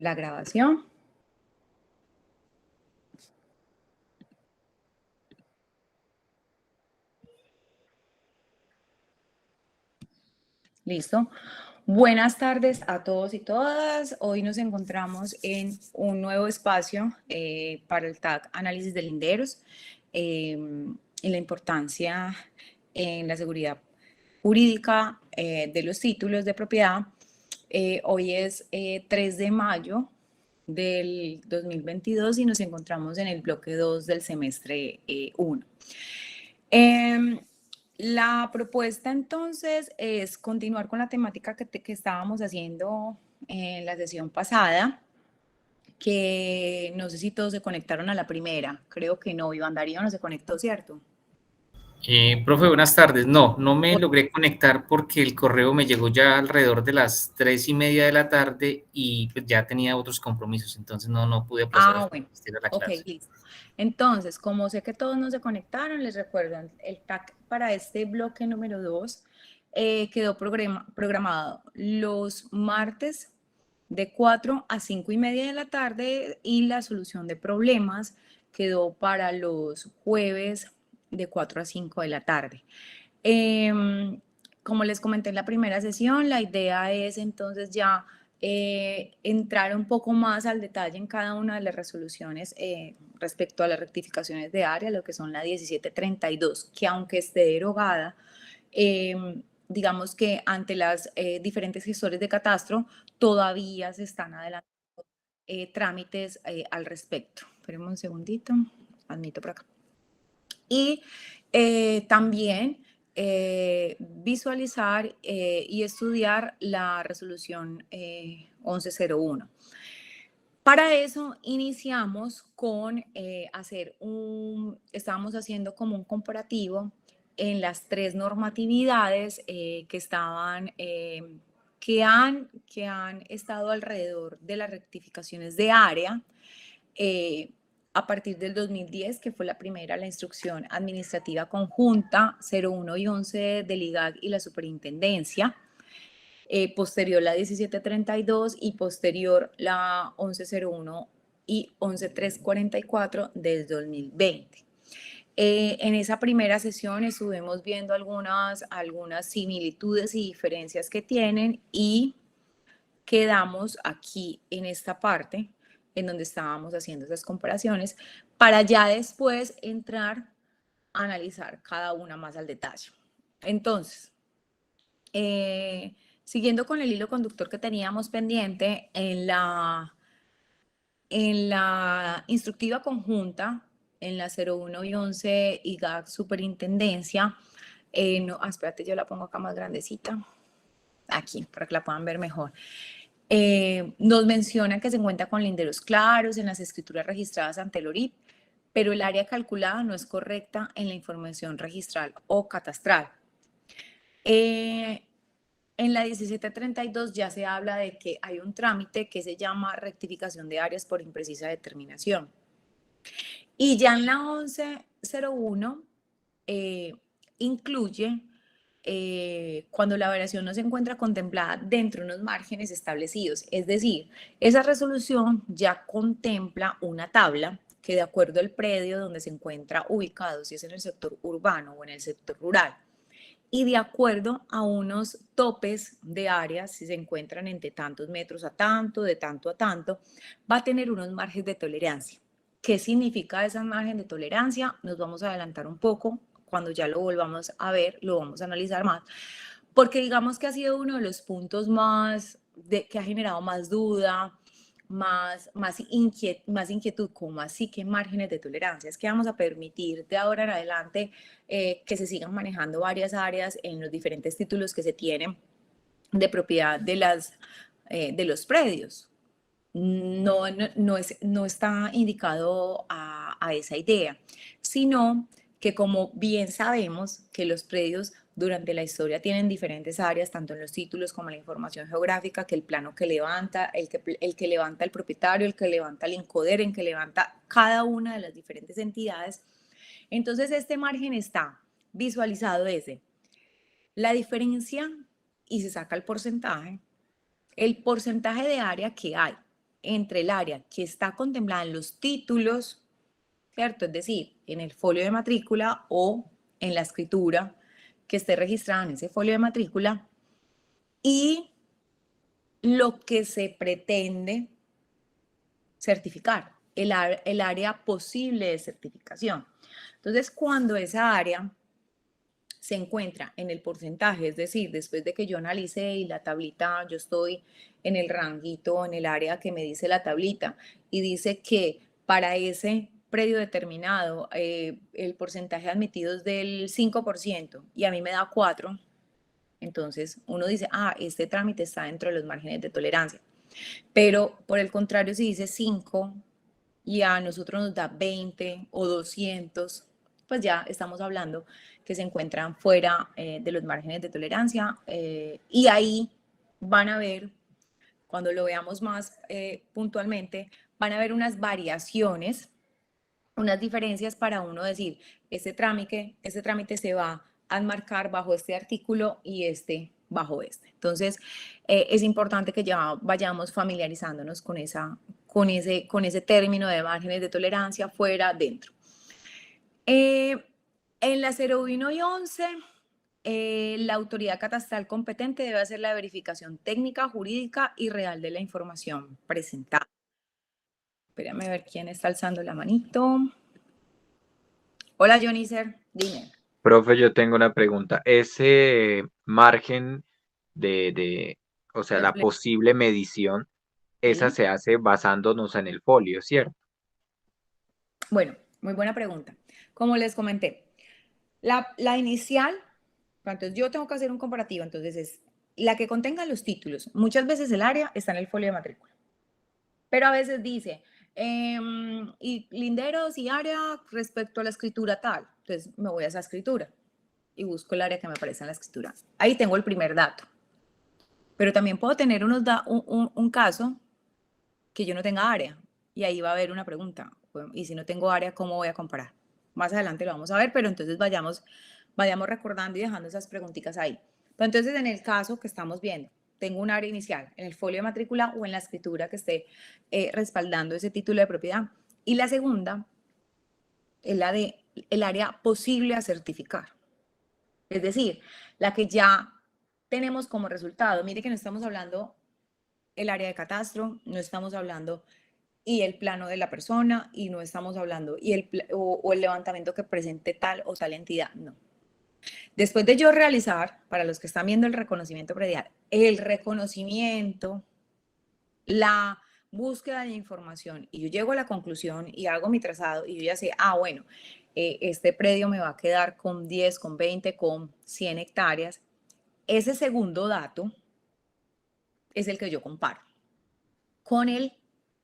la grabación. Listo. Buenas tardes a todos y todas. Hoy nos encontramos en un nuevo espacio para el TAC Análisis de Linderos y la importancia en la seguridad jurídica de los títulos de propiedad. Hoy es 3 de mayo del 2022 y nos encontramos en el bloque 2 del semestre 1. La propuesta entonces es continuar con la temática que estábamos haciendo en la sesión pasada, que no sé si todos se conectaron a la primera, creo que no, Iván Darío no se conectó, ¿cierto? Profe, buenas tardes. No me logré conectar porque el correo me llegó ya alrededor de las 3:30 de la tarde y pues ya tenía otros compromisos, entonces no pude proceder Bueno, a la ok, clase. listo. Entonces, como sé que todos no se conectaron, les recuerdo, el TAC para este bloque número 2 quedó programado los martes de 4 a 5:30 de la tarde y la solución de problemas quedó para los jueves de 4 a 5 de la tarde. Como les comenté en la primera sesión, la idea es entonces ya entrar un poco más al detalle en cada una de las resoluciones respecto a las rectificaciones de área, lo que son la 1732, que aunque esté derogada, digamos que ante las diferentes gestores de catastro todavía se están adelantando trámites al respecto. Espérenme un segundito, admito por acá. Y también visualizar y estudiar la resolución 1101. Para eso iniciamos con estábamos haciendo como un comparativo en las 3 normatividades que han estado alrededor de las rectificaciones de área. A partir del 2010, que fue la primera, la instrucción administrativa conjunta 01 y 11 del IGAC y la superintendencia, posterior la 1732 y posterior la 1101 y 11344 del 2020. En esa primera sesión estuvimos viendo algunas similitudes y diferencias que tienen y quedamos aquí en esta parte en donde estábamos haciendo esas comparaciones para ya después entrar a analizar cada una más al detalle. Entonces, siguiendo con el hilo conductor que teníamos pendiente en la instructiva conjunta, en la 01 y 11 IGAC Superintendencia, espérate, yo la pongo acá más grandecita, aquí, para que la puedan ver mejor. Nos menciona que se cuenta con linderos claros en las escrituras registradas ante el ORIP, pero el área calculada no es correcta en la información registral o catastral. En la 1732 ya se habla de que hay un trámite que se llama rectificación de áreas por imprecisa determinación. Y ya en la 1101 incluye cuando la variación no se encuentra contemplada dentro de unos márgenes establecidos. Es decir, esa resolución ya contempla una tabla que de acuerdo al predio donde se encuentra ubicado, si es en el sector urbano o en el sector rural, y de acuerdo a unos topes de áreas, si se encuentran entre tantos metros a tanto, de tanto a tanto, va a tener unos márgenes de tolerancia. ¿Qué significa esa margen de tolerancia? Nos vamos a adelantar un poco, cuando ya lo volvamos a ver, lo vamos a analizar más, porque digamos que ha sido uno de los puntos que ha generado más duda, más inquietud, como así que márgenes de tolerancia. Es que vamos a permitir de ahora en adelante que se sigan manejando varias áreas en los diferentes títulos que se tienen de propiedad de los predios. No está indicado a esa idea, sino que como bien sabemos que los predios durante la historia tienen diferentes áreas, tanto en los títulos como en la información geográfica, que el plano que levanta, el que levanta el propietario, el que levanta el INCODER, el que levanta cada una de las diferentes entidades. Entonces este margen está visualizado desde la diferencia y se saca el porcentaje de área que hay entre el área que está contemplada en los títulos, ¿cierto? Es decir, en el folio de matrícula o en la escritura que esté registrada en ese folio de matrícula y lo que se pretende certificar, el área posible de certificación. Entonces, cuando esa área se encuentra en el porcentaje, es decir, después de que yo analicé y la tablita, yo estoy en el ranguito, en el área que me dice la tablita, y dice que para ese predio determinado el porcentaje admitido es del 5% y a mí me da 4, entonces uno dice, este trámite está dentro de los márgenes de tolerancia. Pero por el contrario, si dice 5 y a nosotros nos da 20 o 200, pues ya estamos hablando que se encuentran fuera de los márgenes de tolerancia y ahí van a ver, cuando lo veamos más puntualmente, van a ver unas variaciones, unas diferencias para uno decir, este trámite se va a enmarcar bajo este artículo y este bajo este. Entonces, es importante que ya vayamos familiarizándonos con ese término de márgenes de tolerancia fuera, dentro. En la 01 y 11, la autoridad catastral competente debe hacer la verificación técnica, jurídica y real de la información presentada. Espérame a ver quién está alzando la manito. Hola, Jonicer, dime. Profe, yo tengo una pregunta. Ese margen o sea, la posible medición, esa ¿Sí? se hace basándonos en el folio, ¿cierto? Bueno, muy buena pregunta. Como les comenté, la inicial, entonces yo tengo que hacer un comparativo, entonces es la que contenga los títulos. Muchas veces el área está en el folio de matrícula, pero a veces dice, y linderos y área respecto a la escritura tal. Entonces me voy a esa escritura y busco el área que me aparece en la escritura. Ahí tengo el primer dato. Pero también puedo tener un caso que yo no tenga área y ahí va a haber una pregunta. Bueno, y si no tengo área, ¿cómo voy a comparar? Más adelante lo vamos a ver, pero entonces vayamos recordando y dejando esas preguntitas ahí. Pero entonces, en el caso que estamos viendo, tengo un área inicial en el folio de matrícula o en la escritura que esté respaldando ese título de propiedad. Y la segunda es la de el área posible a certificar. Es decir, la que ya tenemos como resultado. Mire que no estamos hablando el área de catastro, no estamos hablando y el plano de la persona y no estamos hablando y o el levantamiento que presente tal o tal entidad, no. Después de yo realizar, para los que están viendo el reconocimiento predial, el reconocimiento, la búsqueda de información y yo llego a la conclusión y hago mi trazado y yo ya sé, bueno, este predio me va a quedar con 10, con 20, con 100 hectáreas. Ese segundo dato es el que yo comparo con el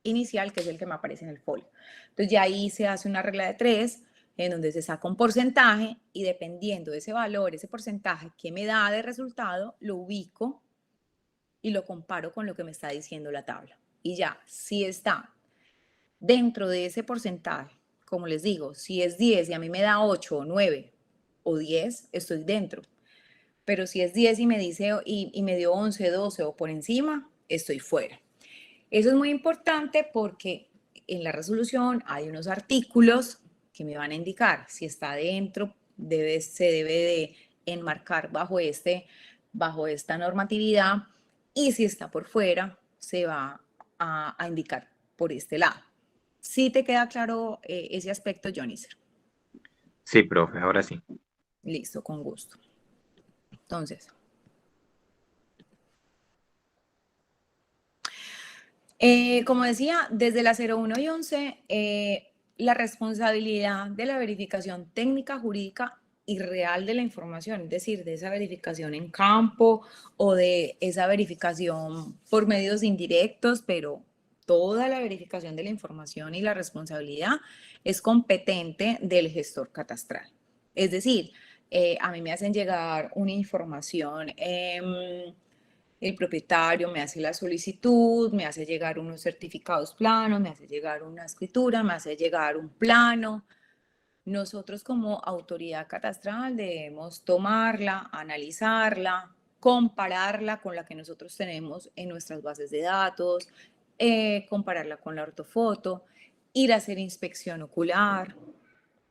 inicial, que es el que me aparece en el folio. Entonces ya ahí se hace una regla de 3, en donde se saca un porcentaje y dependiendo de ese valor, ese porcentaje que me da de resultado, lo ubico y lo comparo con lo que me está diciendo la tabla. Y ya, si está dentro de ese porcentaje, como les digo, si es 10 y a mí me da 8 o 9 o 10, estoy dentro. Pero si es 10 y me dice y me dio 11, 12 o por encima, estoy fuera. Eso es muy importante porque en la resolución hay unos artículos que me van a indicar si está dentro, se debe de enmarcar bajo esta normatividad y si está por fuera, se va a indicar por este lado. ¿Sí te queda claro ese aspecto, Jonicer? Sí, profe, ahora sí. Listo, con gusto. Entonces, como decía, desde la 01 y 11, la responsabilidad de la verificación técnica, jurídica y real de la información, es decir, de esa verificación en campo o de esa verificación por medios indirectos, pero toda la verificación de la información y la responsabilidad es competente del gestor catastral. Es decir, a mí me hacen llegar una información el propietario me hace la solicitud, me hace llegar unos certificados planos, me hace llegar una escritura, me hace llegar un plano. Nosotros como autoridad catastral debemos tomarla, analizarla, compararla con la que nosotros tenemos en nuestras bases de datos, compararla con la ortofoto, ir a hacer inspección ocular,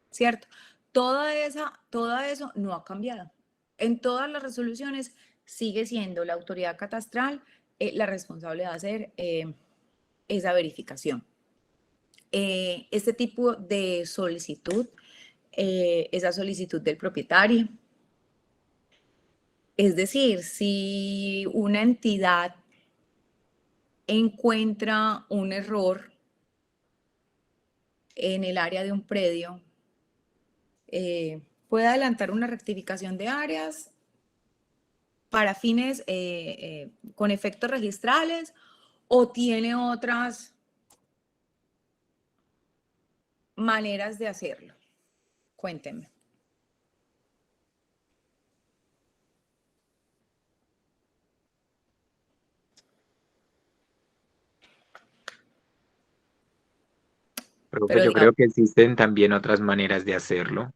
¿cierto? Todo eso no ha cambiado. En todas las resoluciones sigue siendo la autoridad catastral la responsable de hacer esa verificación. Este tipo de solicitud, esa solicitud del propietario, es decir, si una entidad encuentra un error en el área de un predio, puede adelantar una rectificación de áreas para fines con efectos registrales o tiene otras maneras de hacerlo. Cuéntenme. Profe, Pero yo digamos, creo que existen también otras maneras de hacerlo.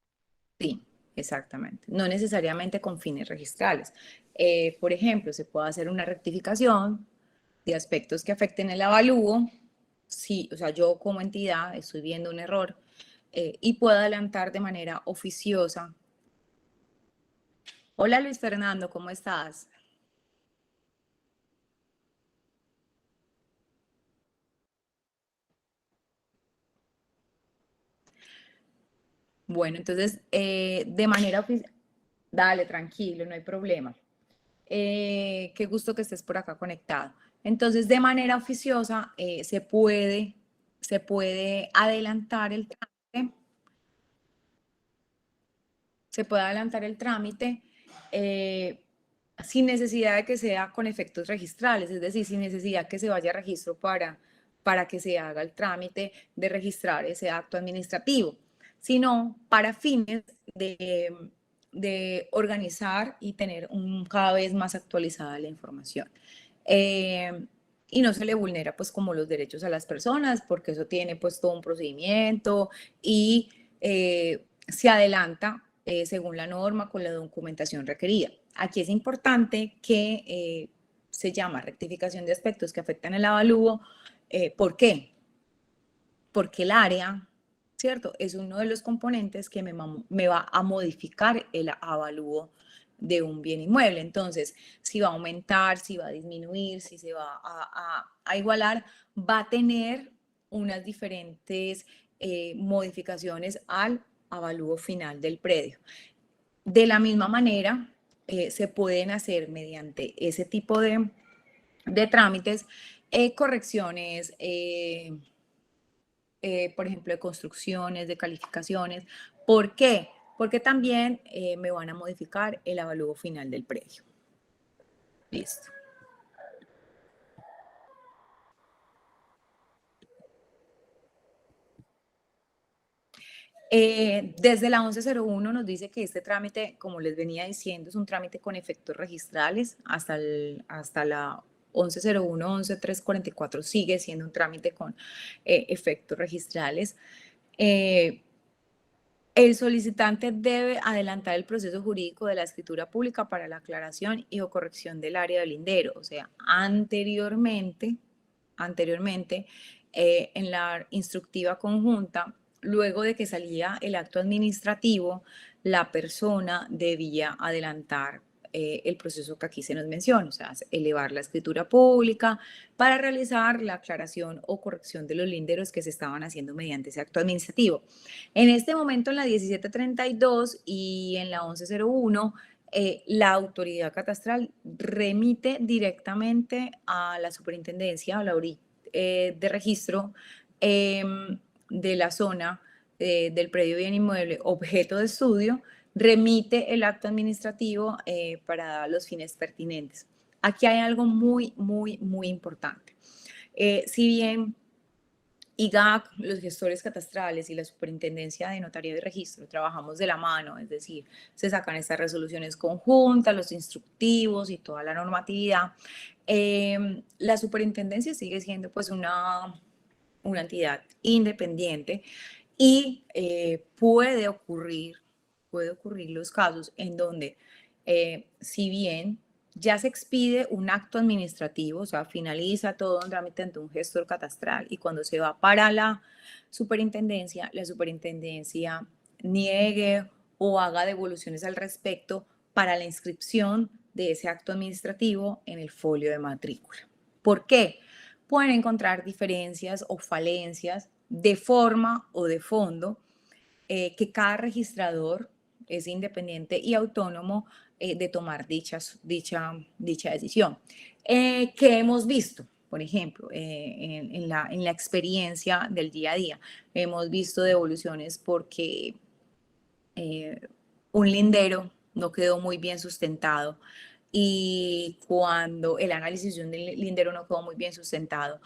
sí, exactamente. No necesariamente con fines registrales. Por ejemplo, se puede hacer una rectificación de aspectos que afecten el avalúo. Sí, o sea, yo como entidad estoy viendo un error y puedo adelantar de manera oficiosa. Hola Luis Fernando, ¿cómo estás? Bueno, entonces, de manera oficial, dale, tranquilo, no hay problema. Qué gusto que estés por acá conectado. Entonces, de manera oficiosa, se puede adelantar el trámite, eh, sin necesidad de que sea con efectos registrales, es decir, sin necesidad que se vaya a registro para que se haga el trámite de registrar ese acto administrativo, sino para fines de organizar y tener cada vez más actualizada la información. Y no se le vulnera pues como los derechos a las personas, porque eso tiene pues todo un procedimiento y se adelanta según la norma con la documentación requerida. Aquí es importante que se llama rectificación de aspectos que afectan el avalúo. ¿Por qué? Porque el área, ¿cierto? Es uno de los componentes que me va a modificar el avalúo de un bien inmueble. Entonces, si va a aumentar, si va a disminuir, si se va a igualar, va a tener unas diferentes modificaciones al avalúo final del predio. De la misma manera, se pueden hacer mediante ese tipo de trámites correcciones, por ejemplo, de construcciones, de calificaciones. ¿Por qué? Porque también me van a modificar el avalúo final del predio. Listo. Desde la 1101 nos dice que este trámite, como les venía diciendo, es un trámite con efectos registrales. Hasta la 1101, 11344 sigue siendo un trámite con efectos registrales. El solicitante debe adelantar el proceso jurídico de la escritura pública para la aclaración y o corrección del área del lindero. O sea, anteriormente en la instructiva conjunta, luego de que salía el acto administrativo, la persona debía adelantar el proceso que aquí se nos menciona, o sea, elevar la escritura pública para realizar la aclaración o corrección de los linderos que se estaban haciendo mediante ese acto administrativo. En este momento, en la 1732 y en la 1101, la autoridad catastral remite directamente a la superintendencia, a la de registro de la zona del predio bien inmueble objeto de estudio, remite el acto administrativo para los fines pertinentes. Aquí hay algo muy, muy, muy importante. Si bien IGAC, los gestores catastrales y la superintendencia de notaría y registro trabajamos de la mano, es decir, se sacan estas resoluciones conjuntas, los instructivos y toda la normatividad. La superintendencia sigue siendo pues una entidad independiente y puede ocurrir los casos en donde, si bien ya se expide un acto administrativo, o sea, finaliza todo un trámite ante un gestor catastral y cuando se va para la superintendencia niegue o haga devoluciones al respecto para la inscripción de ese acto administrativo en el folio de matrícula. ¿Por qué? Pueden encontrar diferencias o falencias de forma o de fondo que cada registrador es independiente y autónomo de tomar dicha decisión. ¿Qué hemos visto? Por ejemplo, en la experiencia del día a día, hemos visto devoluciones porque un lindero no quedó muy bien sustentado y cuando el análisis de un lindero no quedó muy bien sustentado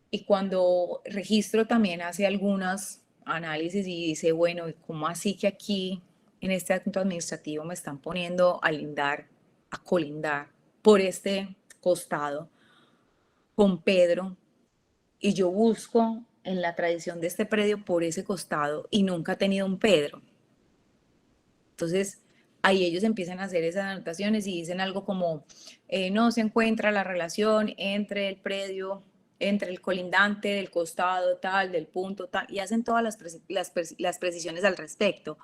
y cuando registro también hace algunos análisis y dice, bueno, ¿cómo así que aquí en este acto administrativo me están poniendo a lindar, a colindar por este costado con Pedro y yo busco en la tradición de este predio por ese costado y nunca ha tenido un Pedro? Entonces, ahí ellos empiezan a hacer esas anotaciones y dicen algo como, no se encuentra la relación entre el predio, entre el colindante del costado tal, del punto tal, y hacen todas las precisiones al respecto.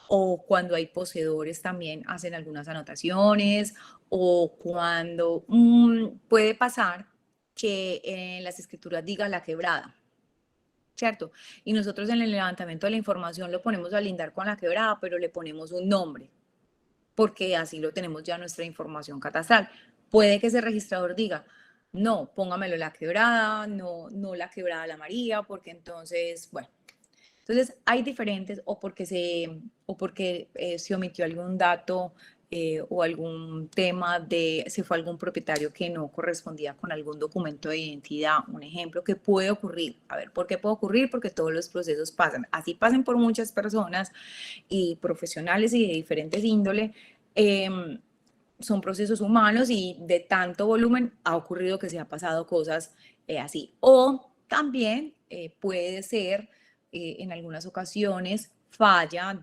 O cuando hay poseedores también hacen algunas anotaciones, o cuando puede pasar que en las escrituras diga la quebrada, ¿cierto? Y nosotros en el levantamiento de la información lo ponemos a lindar con la quebrada, pero le ponemos un nombre, porque así lo tenemos ya en nuestra información catastral. Puede que ese registrador diga, no, póngamelo la quebrada, no la quebrada la María, porque entonces, bueno. Entonces hay diferentes, o porque se omitió algún dato o algún tema se fue algún propietario que no correspondía con algún documento de identidad, un ejemplo que puede ocurrir. A ver, ¿por qué puede ocurrir? Porque todos los procesos pasan. Así pasen por muchas personas y profesionales y de diferentes índole. Son procesos humanos y de tanto volumen ha ocurrido que se ha pasado cosas así. O también puede ser en algunas ocasiones falla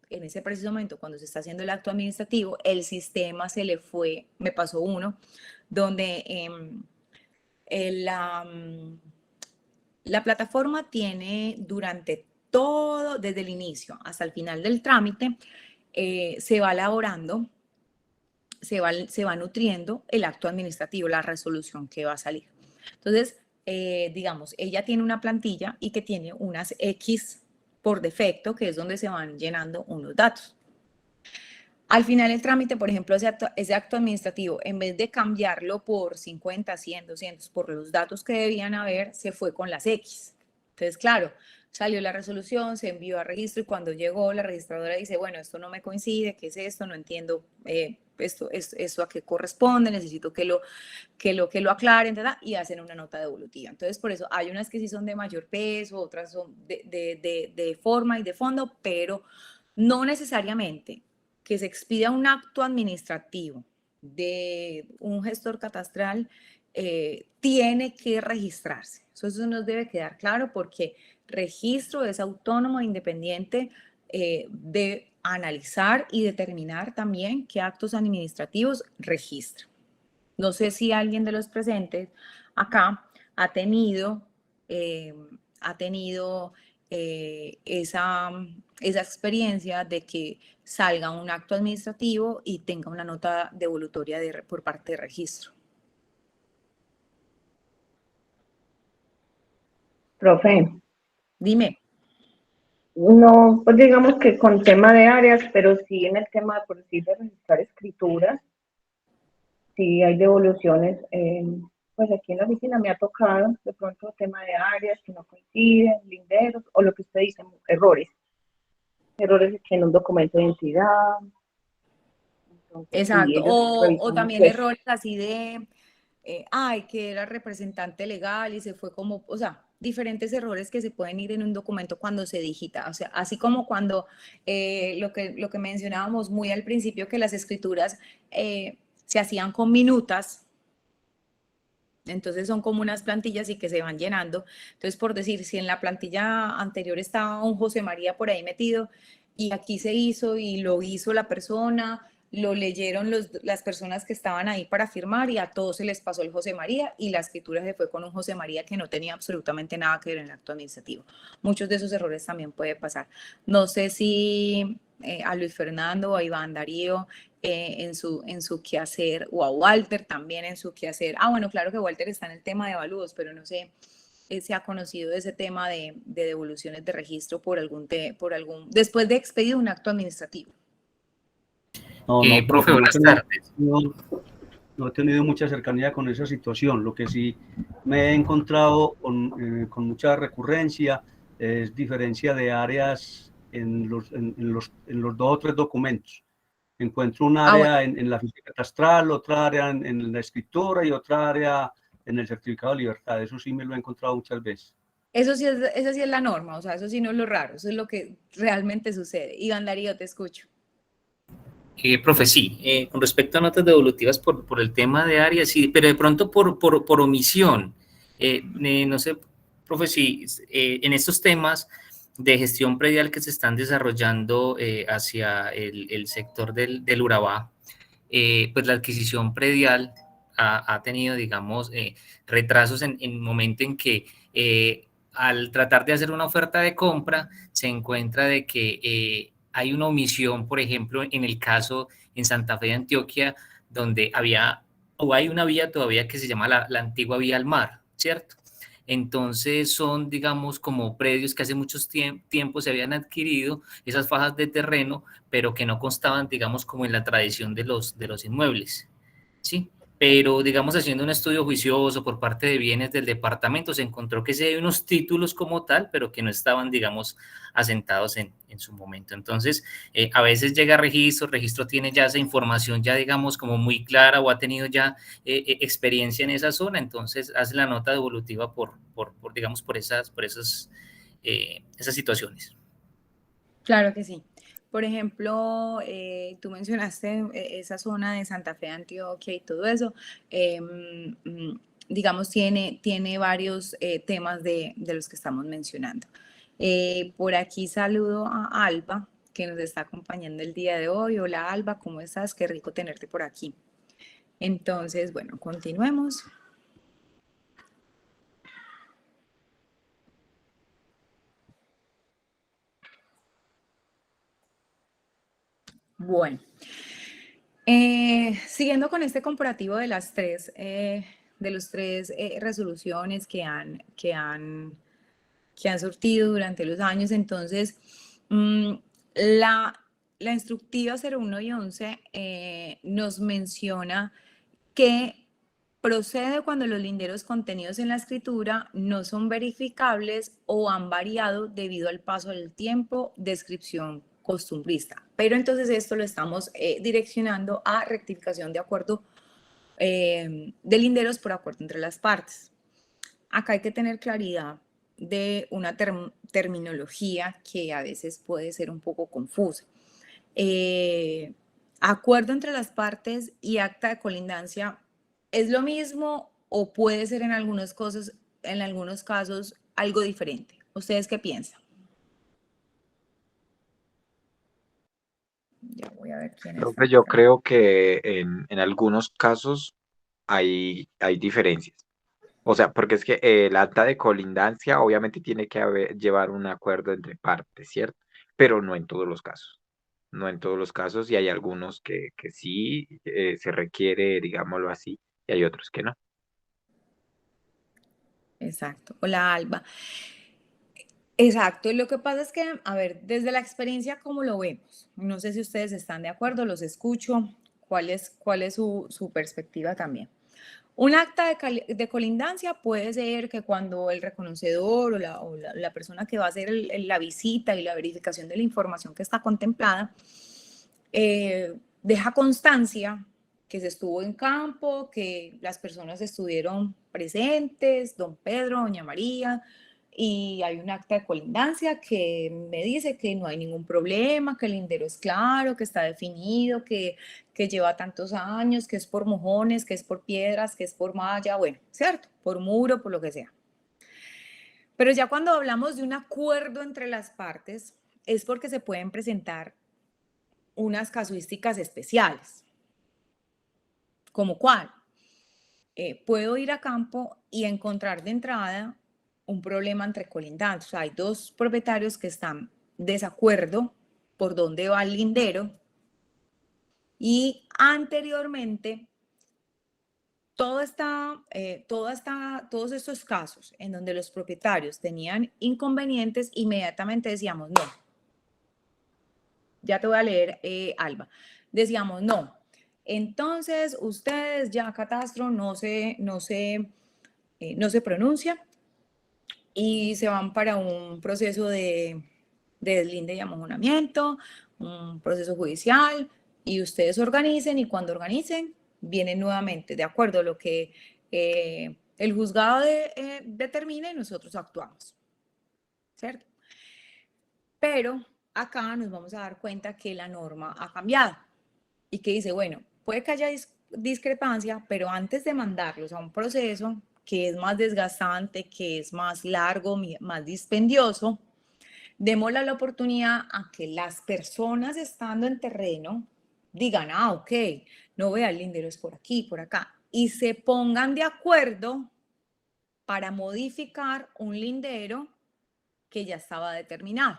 en ese preciso momento cuando se está haciendo el acto administrativo, el sistema se le fue, me pasó uno, donde la plataforma tiene durante todo, desde el inicio hasta el final del trámite, se va elaborando, se va nutriendo el acto administrativo, la resolución que va a salir. Entonces, digamos, ella tiene una plantilla y que tiene unas X por defecto, que es donde se van llenando unos datos. Al final el trámite, por ejemplo, ese acto administrativo, en vez de cambiarlo por 50, 100, 200, por los datos que debían haber, se fue con las X. Entonces, claro, salió la resolución, se envió a registro y cuando llegó la registradora dice, bueno, esto no me coincide, ¿qué es esto? No entiendo esto a qué corresponde, necesito que lo aclaren, ¿verdad? Y hacen una nota devolutiva. Entonces, por eso hay unas que sí son de mayor peso, otras son de forma y de fondo, pero no necesariamente que se expida un acto administrativo de un gestor catastral tiene que registrarse. Eso nos debe quedar claro porque registro es autónomo e independiente de analizar y determinar también qué actos administrativos registra. No sé si alguien de los presentes acá ha tenido esa experiencia de que salga un acto administrativo y tenga una nota devolutoria por parte de registro. Profe. Dime. No, pues digamos que con tema de áreas, pero sí en el tema de por decir de registrar escrituras, sí hay devoluciones. Pues aquí en la oficina me ha tocado de pronto tema de áreas que no coinciden, linderos, o lo que usted dice, errores en un documento de identidad. Entonces, exacto, sí, o también pues errores así de, que era representante legal y se fue como, o sea, diferentes errores que se pueden ir en un documento cuando se digita, o sea, así como cuando lo que mencionábamos muy al principio, que las escrituras se hacían con minutas, entonces son como unas plantillas y que se van llenando. Entonces, por decir, si en la plantilla anterior estaba un José María por ahí metido y aquí se hizo y lo hizo la persona, lo leyeron las personas que estaban ahí para firmar y a todos se les pasó el José María y la escritura se fue con un José María que no tenía absolutamente nada que ver en el acto administrativo. Muchos de esos errores también puede pasar. No sé si a Luis Fernando o a Iván Darío en su quehacer, o a Walter también en su quehacer. Bueno, claro que Walter está en el tema de avalúos, pero no sé se ha conocido ese tema de devoluciones de registro por algún después de expedido un acto administrativo. No, profe, buenas tardes. No he tenido mucha cercanía con esa situación. Lo que sí me he encontrado con mucha recurrencia es diferencia de áreas en los 2 o 3 documentos. Encuentro un área en la ficha catastral, otra área en la escritura y otra área en el certificado de libertad. Eso sí me lo he encontrado muchas veces. Esa sí es la norma, o sea, eso sí no es lo raro, eso es lo que realmente sucede. Iván Darío, te escucho. Profe, sí, con respecto a notas devolutivas por el tema de áreas, sí, pero de pronto por omisión. No sé, profe, si en estos temas de gestión predial que se están desarrollando hacia el sector del Urabá, pues la adquisición predial ha tenido, digamos, retrasos en el momento en que al tratar de hacer una oferta de compra se encuentra de que hay una omisión, por ejemplo, en el caso en Santa Fe de Antioquia, donde hay una vía todavía que se llama la antigua vía al mar, ¿cierto? Entonces son, digamos, como predios que hace muchos tiempos se habían adquirido, esas fajas de terreno, pero que no constaban, digamos, como en la tradición de los inmuebles, ¿sí? Pero, digamos, haciendo un estudio juicioso por parte de bienes del departamento, se encontró que sí hay unos títulos como tal, pero que no estaban, digamos, asentados en su momento. Entonces, a veces llega registro tiene ya esa información ya, digamos, como muy clara o ha tenido ya experiencia en esa zona, entonces hace la nota devolutiva digamos, por esas situaciones. Claro que sí. Por ejemplo, tú mencionaste esa zona de Santa Fe, Antioquia y todo eso. Digamos, tiene varios temas de los que estamos mencionando. Por aquí saludo a Alba, que nos está acompañando el día de hoy. Hola Alba, ¿cómo estás? Qué rico tenerte por aquí. Entonces, bueno, continuemos. Bueno, siguiendo con este comparativo de las los tres resoluciones que han surtido durante los años, entonces la instructiva 01 y 11 nos menciona que procede cuando los linderos contenidos en la escritura no son verificables o han variado debido al paso del tiempo, descripción costumbrista. Pero entonces esto lo estamos direccionando a rectificación de acuerdo de linderos por acuerdo entre las partes. Acá hay que tener claridad de una terminología que a veces puede ser un poco confusa. Acuerdo entre las partes y acta de colindancia ¿es lo mismo o puede ser en algunos casos algo diferente? ¿Ustedes qué piensan? Ya voy a ver quién está. Profe, yo creo que en algunos casos hay diferencias. O sea, porque es que el acta de colindancia obviamente tiene que llevar un acuerdo entre partes, ¿cierto? Pero no en todos los casos. No en todos los casos, y hay algunos que sí se requiere, digámoslo así, y hay otros que no. Exacto. Hola, Alba. Exacto. Lo que pasa es que, a ver, desde la experiencia, ¿cómo lo vemos? No sé si ustedes están de acuerdo, los escucho. ¿Cuál es su perspectiva también? Un acta de colindancia puede ser que cuando el reconocedor o la persona que va a hacer la visita y la verificación de la información que está contemplada deja constancia que se estuvo en campo, que las personas estuvieron presentes, don Pedro, doña María, y hay un acta de colindancia que me dice que no hay ningún problema, que el lindero es claro, que está definido, que lleva tantos años, que es por mojones, que es por piedras, que es por malla, bueno, ¿cierto? Por muro, por lo que sea. Pero ya cuando hablamos de un acuerdo entre las partes, es porque se pueden presentar unas casuísticas especiales. ¿Como cuál? Puedo ir a campo y encontrar de entrada un problema entre colindantes. O sea, hay dos propietarios que están desacuerdo por dónde va el lindero y anteriormente todos estos casos en donde los propietarios tenían inconvenientes, inmediatamente decíamos no. Ya te voy a leer, Alba. Decíamos no. Entonces, ustedes ya catastro no se pronuncia y se van para un proceso de deslinde y amojonamiento, un proceso judicial, y ustedes organicen, y cuando organicen, vienen nuevamente de acuerdo a lo que el juzgado determine, nosotros actuamos, ¿cierto? Pero acá nos vamos a dar cuenta que la norma ha cambiado y que dice, bueno, puede que haya discrepancia, pero antes de mandarlos a un proceso que es más desgastante, que es más largo, más dispendioso, démosle la oportunidad a que las personas estando en terreno digan, ah, ok, no vea el lindero es por aquí, por acá, y se pongan de acuerdo para modificar un lindero que ya estaba determinado.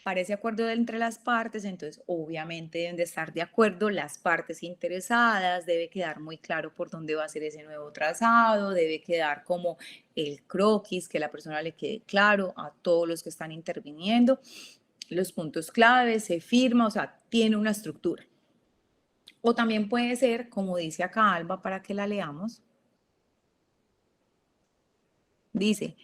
Para ese acuerdo entre las partes, entonces obviamente deben de estar de acuerdo las partes interesadas, debe quedar muy claro por dónde va a ser ese nuevo trazado, debe quedar como el croquis, que la persona le quede claro a todos los que están interviniendo, los puntos claves, se firma, o sea, tiene una estructura. O también puede ser, como dice acá Alba, para que la leamos, dice,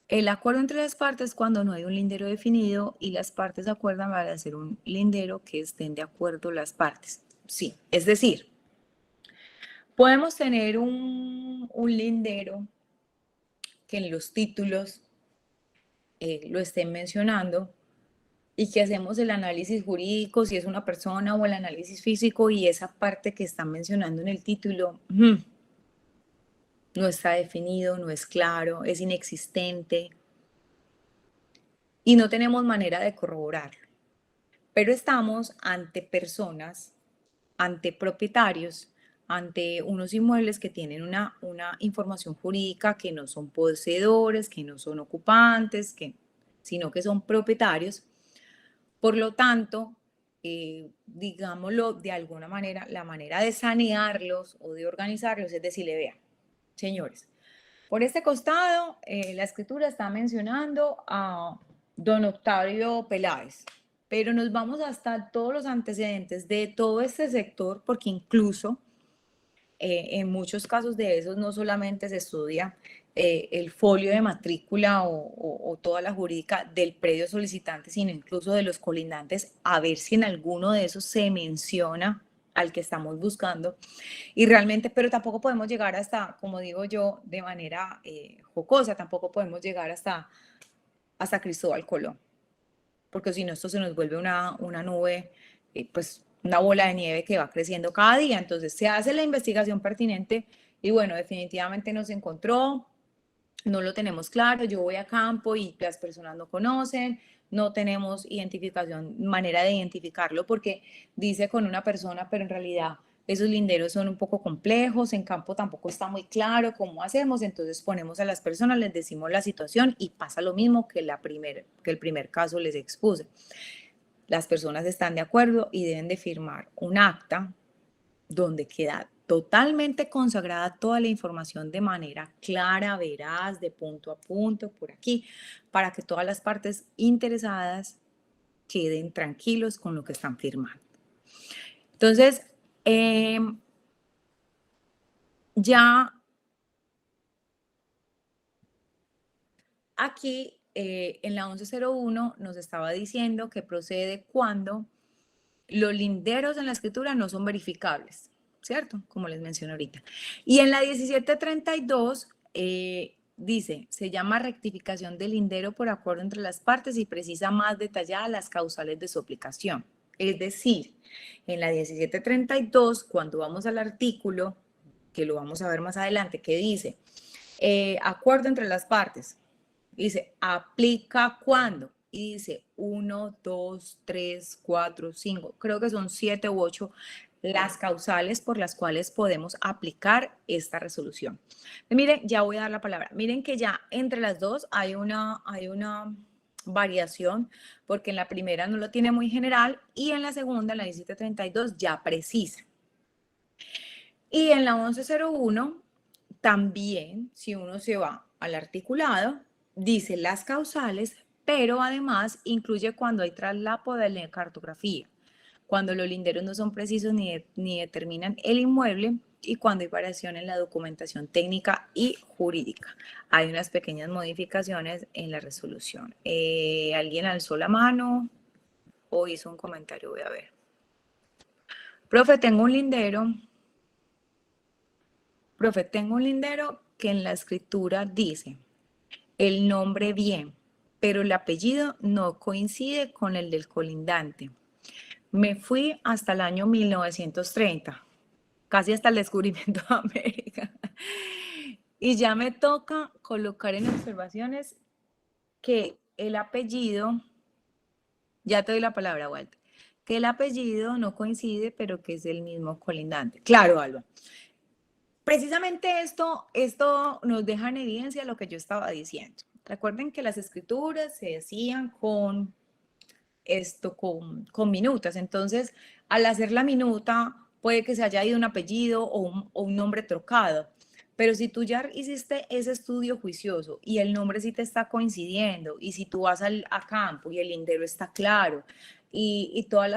el acuerdo entre las partes cuando no hay un lindero definido y las partes acuerdan para hacer un lindero que estén de acuerdo las partes. Sí, es decir, podemos tener un lindero que en los títulos lo estén mencionando y que hacemos el análisis jurídico, si es una persona o el análisis físico y esa parte que están mencionando en el título no está definido, no es claro, es inexistente. Y no tenemos manera de corroborarlo. Pero estamos ante personas, ante propietarios, ante unos inmuebles que tienen una información jurídica que no son poseedores, que no son ocupantes, sino que son propietarios. Por lo tanto, digámoslo de alguna manera, la manera de sanearlos o de organizarlos es decirle, vean, señores, por este costado, la escritura está mencionando a don Octavio Peláez, pero nos vamos hasta todos los antecedentes de todo este sector, porque incluso en muchos casos de esos no solamente se estudia el folio de matrícula o toda la jurídica del predio solicitante, sino incluso de los colindantes, a ver si en alguno de esos se menciona al que estamos buscando. Y realmente, pero tampoco podemos llegar hasta, como digo yo, de manera jocosa, tampoco podemos llegar hasta Cristóbal Colón, porque si no esto se nos vuelve una nube, pues una bola de nieve que va creciendo cada día. Entonces se hace la investigación pertinente y bueno, definitivamente no se encontró, no lo tenemos claro, yo voy a campo y las personas no conocen, no tenemos identificación, manera de identificarlo porque dice con una persona, pero en realidad esos linderos son un poco complejos, en campo tampoco está muy claro cómo hacemos, entonces ponemos a las personas, les decimos la situación y pasa lo mismo que el primer caso les expuse. Las personas están de acuerdo y deben de firmar un acta donde queda totalmente consagrada toda la información de manera clara, veraz, de punto a punto, por aquí, para que todas las partes interesadas queden tranquilos con lo que están firmando. Entonces, ya aquí en la 1101 nos estaba diciendo que procede cuando los linderos en la escritura no son verificables, ¿cierto? Como les mencioné ahorita. Y en la 1732 dice, se llama rectificación del lindero por acuerdo entre las partes y precisa más detalladas las causales de su aplicación. Es decir, en la 1732, cuando vamos al artículo, que lo vamos a ver más adelante, que dice, acuerdo entre las partes, dice, aplica cuando, y dice 1, 2, 3, 4, 5, creo que son 7 u 8 las causales por las cuales podemos aplicar esta resolución. Miren, ya voy a dar la palabra. Miren que ya entre las dos hay una variación, porque en la primera no lo tiene muy general y en la segunda, la 1732, ya precisa. Y en la 1101 también, si uno se va al articulado, dice las causales, pero además incluye cuando hay traslapo de la cartografía, cuando los linderos no son precisos ni determinan el inmueble y cuando hay variación en la documentación técnica y jurídica. Hay unas pequeñas modificaciones en la resolución. ¿Alguien alzó la mano o hizo un comentario? Voy a ver. Profe, tengo un lindero. Profe, tengo un lindero que en la escritura dice el nombre bien, pero el apellido no coincide con el del colindante. Me fui hasta el año 1930, casi hasta el descubrimiento de América. Y ya me toca colocar en observaciones que el apellido, ya te doy la palabra, Walter, que el apellido no coincide, pero que es el mismo colindante. Claro, Alba. Precisamente esto nos deja en evidencia lo que yo estaba diciendo. Recuerden que las escrituras se hacían con minutas. Entonces, al hacer la minuta, puede que se haya ido un apellido o un nombre trocado. Pero si tú ya hiciste ese estudio juicioso y el nombre sí te está coincidiendo, y si tú vas a campo y el lindero está claro, y toda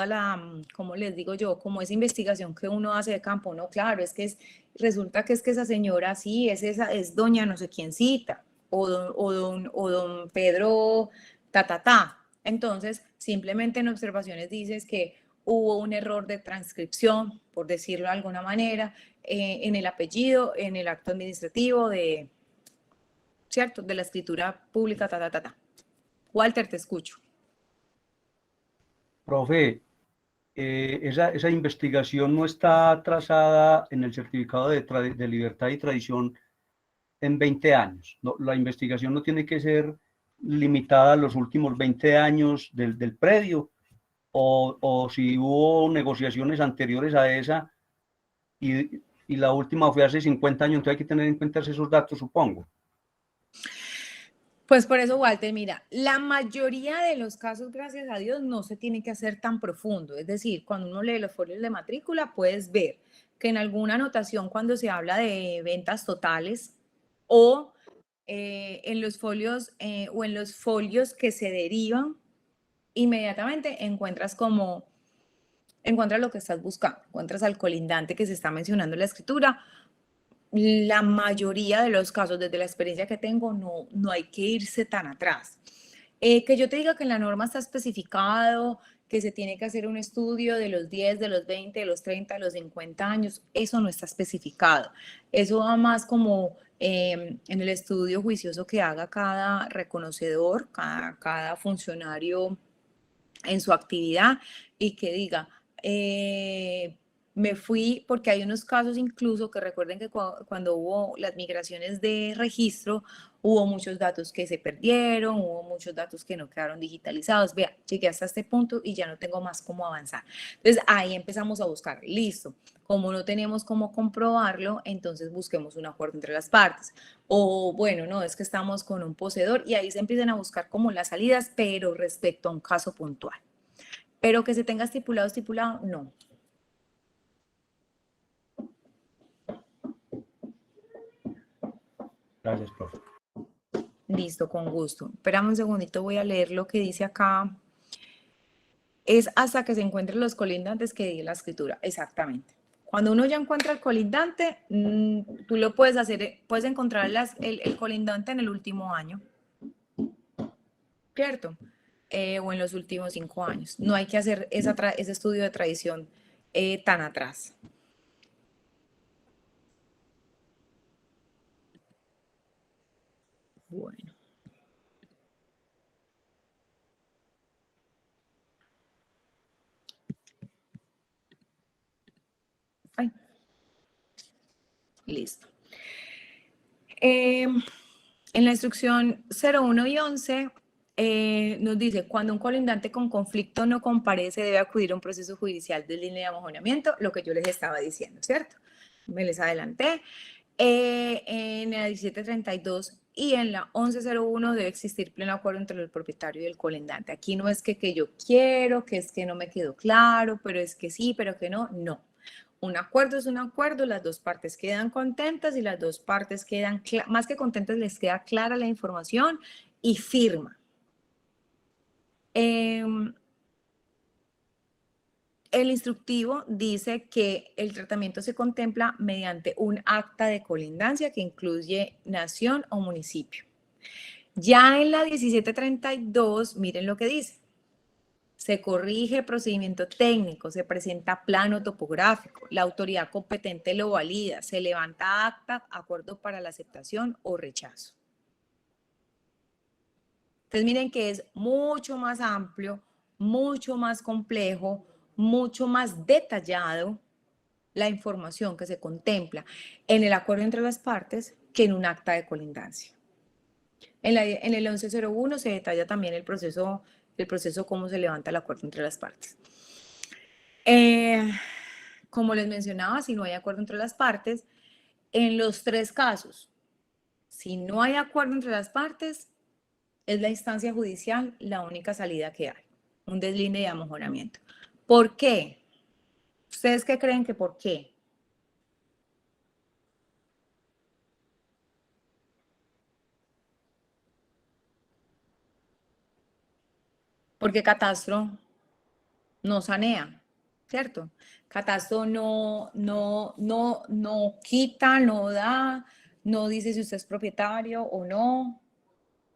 la, como les digo yo, como esa investigación que uno hace de campo, no, claro, resulta que esa señora sí, es doña no sé quién cita, o don Pedro, ta. Entonces, simplemente en observaciones dices que hubo un error de transcripción, por decirlo de alguna manera, en el apellido, en el acto administrativo ¿cierto? De la escritura pública, ta. Walter, te escucho. Profe, esa investigación no está trazada en el certificado de libertad y tradición en 20 años. No, la investigación no tiene que ser limitada a los últimos 20 años del predio, o si hubo negociaciones anteriores a esa y la última fue hace 50 años, entonces hay que tener en cuenta esos datos, supongo. Pues por eso, Walter, mira, la mayoría de los casos, gracias a Dios, no se tiene que hacer tan profundo. Es decir, cuando uno lee los folios de matrícula, puedes ver que en alguna anotación, cuando se habla de ventas totales o en los folios o en los folios que se derivan, inmediatamente encuentras lo que estás buscando, encuentras al colindante que se está mencionando en la escritura. La mayoría de los casos, desde la experiencia que tengo, no hay que irse tan atrás. Que yo te diga que en la norma está especificado que se tiene que hacer un estudio de los 10, de los 20, de los 30, de los 50 años, eso no está especificado. Eso va más como en el estudio juicioso que haga cada reconocedor, cada funcionario en su actividad, y que diga, me fui, porque hay unos casos incluso que recuerden que cuando hubo las migraciones de registro, hubo muchos datos que se perdieron, hubo muchos datos que no quedaron digitalizados. Vea, llegué hasta este punto y ya no tengo más cómo avanzar. Entonces ahí empezamos a buscar, listo, como no tenemos cómo comprobarlo, entonces busquemos un acuerdo entre las partes. O bueno, no, es que estamos con un poseedor, y ahí se empiezan a buscar como las salidas, pero respecto a un caso puntual. Pero que se tenga estipulado, no. Gracias, profe. Listo, con gusto. Espérame un segundito, voy a leer lo que dice acá. Es hasta que se encuentren los colindantes que diga la escritura. Exactamente. Cuando uno ya encuentra el colindante, tú lo puedes hacer, puedes encontrar el colindante en el último año, ¿cierto? O en los últimos 5 años. No hay que hacer ese estudio de tradición tan atrás. Bueno. Ay. Listo. En la instrucción 01 y 11 nos dice, cuando un colindante con conflicto no comparece, debe acudir a un proceso judicial de línea de amojonamiento, lo que yo les estaba diciendo, ¿cierto? Me les adelanté. En la 1732 y en la 1101 debe existir pleno acuerdo entre el propietario y el colindante. Aquí no es que yo quiero, que es que no me quedó claro, pero es que sí, pero que no, no. Un acuerdo es un acuerdo, las dos partes quedan contentas y las dos partes quedan, más que contentas, les queda clara la información y firma. El instructivo dice que el tratamiento se contempla mediante un acta de colindancia que incluye nación o municipio. Ya en la 1732, miren lo que dice. Se corrige procedimiento técnico, se presenta plano topográfico, la autoridad competente lo valida, se levanta acta, acuerdo para la aceptación o rechazo. Entonces miren que es mucho más amplio, mucho más complejo, mucho más detallado la información que se contempla en el acuerdo entre las partes que en un acta de colindancia. En el 1101 se detalla también el proceso cómo se levanta el acuerdo entre las partes. Como les mencionaba, si no hay acuerdo entre las partes, en los tres casos, si no hay acuerdo entre las partes, es la instancia judicial la única salida que hay, un deslinde de amojonamiento. ¿Por qué? ¿Ustedes qué creen que por qué? Porque catastro no sanea, ¿cierto? Catastro no quita, no da, no dice si usted es propietario o no.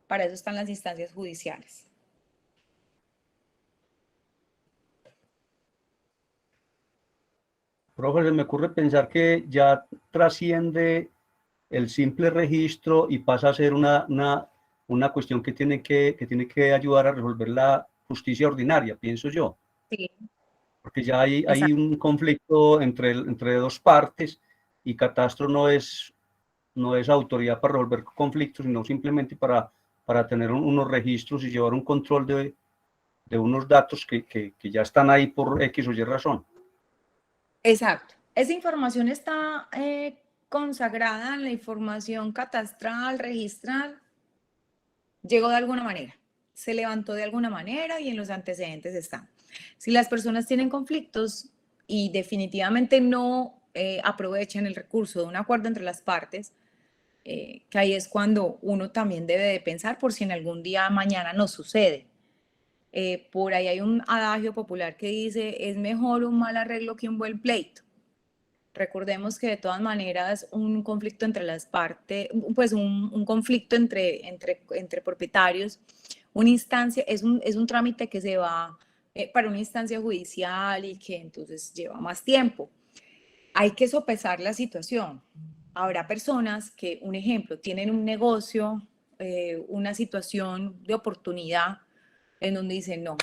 Para eso están las instancias judiciales. Profe, se me ocurre pensar que ya trasciende el simple registro y pasa a ser una cuestión que tiene que ayudar a resolver la justicia ordinaria, pienso yo. Sí. Porque ya hay un conflicto entre dos partes y catastro no es autoridad para resolver conflictos, sino simplemente para tener unos registros y llevar un control de unos datos que ya están ahí por X o Y razón. Exacto. Esa información está consagrada en la información catastral, registral, llegó de alguna manera, se levantó de alguna manera y en los antecedentes está. Si las personas tienen conflictos y definitivamente no aprovechan el recurso de un acuerdo entre las partes, que ahí es cuando uno también debe de pensar por si en algún día mañana no sucede. Por ahí hay un adagio popular que dice, es mejor un mal arreglo que un buen pleito. Recordemos que de todas maneras un conflicto entre las partes, pues un conflicto entre propietarios, una instancia, es un trámite que se va para una instancia judicial y que entonces lleva más tiempo. Hay que sopesar la situación. Habrá personas que, un ejemplo, tienen un negocio, una situación de oportunidad en donde dicen, no,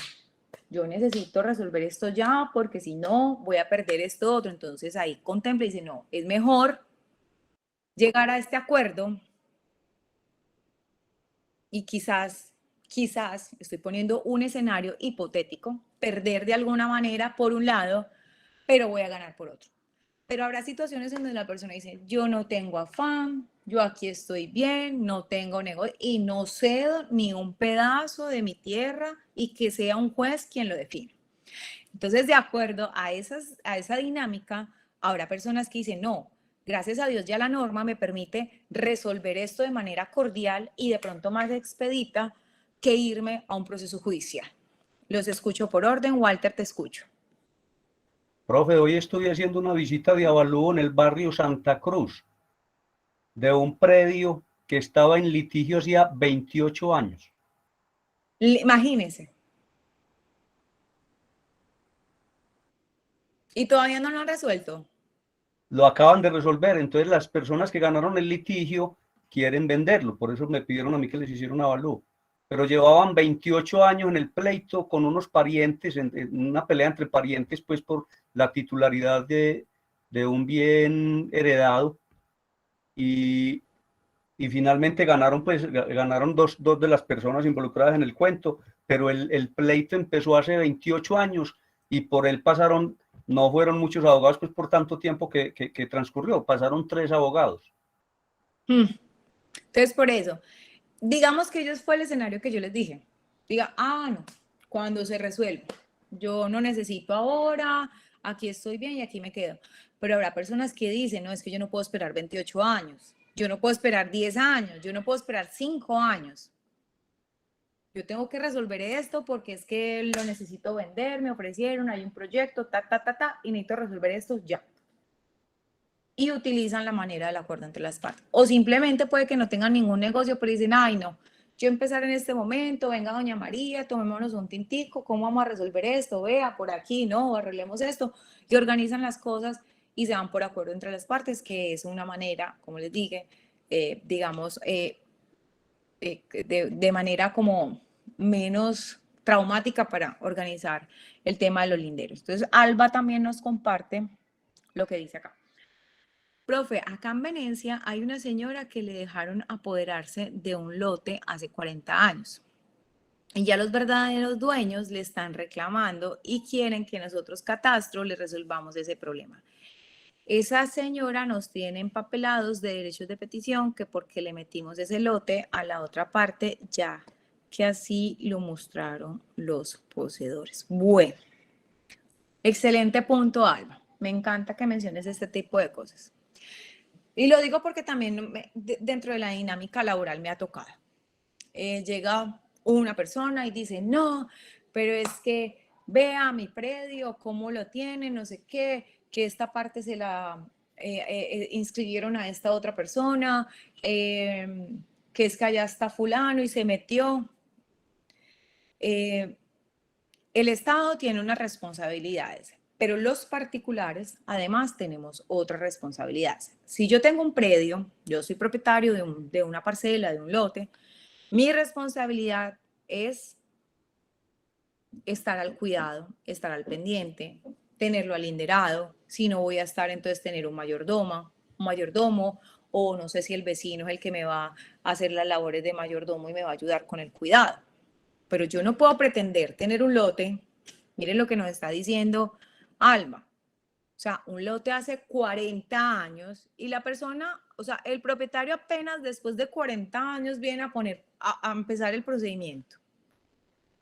yo necesito resolver esto ya porque si no voy a perder esto otro. Entonces ahí contempla y dice, no, es mejor llegar a este acuerdo y quizás, estoy poniendo un escenario hipotético, perder de alguna manera por un lado, pero voy a ganar por otro. Pero habrá situaciones en donde la persona dice, yo no tengo afán, yo aquí estoy bien, no tengo negocio y no cedo ni un pedazo de mi tierra y que sea un juez quien lo define. Entonces, de acuerdo a esa dinámica, habrá personas que dicen, no, gracias a Dios ya la norma me permite resolver esto de manera cordial y de pronto más expedita que irme a un proceso judicial. Los escucho por orden. Walter, te escucho. Profe, hoy estuve haciendo una visita de avalúo en el barrio Santa Cruz, de un predio que estaba en litigio hacía 28 años. Imagínense. ¿Y todavía no lo han resuelto? Lo acaban de resolver, entonces las personas que ganaron el litigio quieren venderlo, por eso me pidieron a mí que les hiciera un avalúo. Pero llevaban 28 años en el pleito con unos parientes, en una pelea entre parientes, pues por la titularidad de un bien heredado. Y y finalmente ganaron, pues, ganaron dos de las personas involucradas en el cuento, pero el pleito empezó hace 28 años y por él pasaron, no fueron muchos abogados, pues por tanto tiempo que transcurrió, pasaron 3 abogados. Entonces, por eso, digamos que ellos fue el escenario que yo les dije. Diga, no, cuando se resuelva. Yo no necesito ahora, aquí estoy bien y aquí me quedo. Pero habrá personas que dicen, no, es que yo no puedo esperar 28 años, yo no puedo esperar 10 años, yo no puedo esperar 5 años. Yo tengo que resolver esto porque es que lo necesito vender, me ofrecieron, hay un proyecto, y necesito resolver esto ya. Y utilizan la manera del acuerdo entre las partes. O simplemente puede que no tengan ningún negocio, pero dicen, ay no, yo empezar en este momento, venga doña María, tomémonos un tintico, ¿cómo vamos a resolver esto? Vea, por aquí, no, arreglemos esto. Y organizan las cosas y se van por acuerdo entre las partes, que es una manera, como les dije, digamos, de manera como menos traumática para organizar el tema de los linderos. Entonces, Alba también nos comparte lo que dice acá. Profe, acá en Venecia hay una señora que le dejaron apoderarse de un lote hace 40 años. Y ya los verdaderos dueños le están reclamando y quieren que nosotros, Catastro, le resolvamos ese problema. Esa señora nos tiene empapelados de derechos de petición que porque le metimos ese lote a la otra parte, ya que así lo mostraron los poseedores. Bueno, excelente punto, Alba. Me encanta que menciones este tipo de cosas. Y lo digo porque también dentro de la dinámica laboral me ha tocado. Llega una persona y dice, no, pero es que vea mi predio, cómo lo tiene, no sé qué, que esta parte se la inscribieron a esta otra persona, que es que allá está fulano y se metió. El Estado tiene unas responsabilidades, pero los particulares además tenemos otras responsabilidades. Si yo tengo un predio, yo soy propietario de una parcela, de un lote, mi responsabilidad es estar al cuidado, estar al pendiente, tenerlo alinderado. Si no voy a estar, entonces tener un mayordomo, o no sé si el vecino es el que me va a hacer las labores de mayordomo y me va a ayudar con el cuidado. Pero yo no puedo pretender tener un lote, miren lo que nos está diciendo Alba, o sea, un lote hace 40 años y la persona, o sea, el propietario apenas después de 40 años viene a empezar el procedimiento.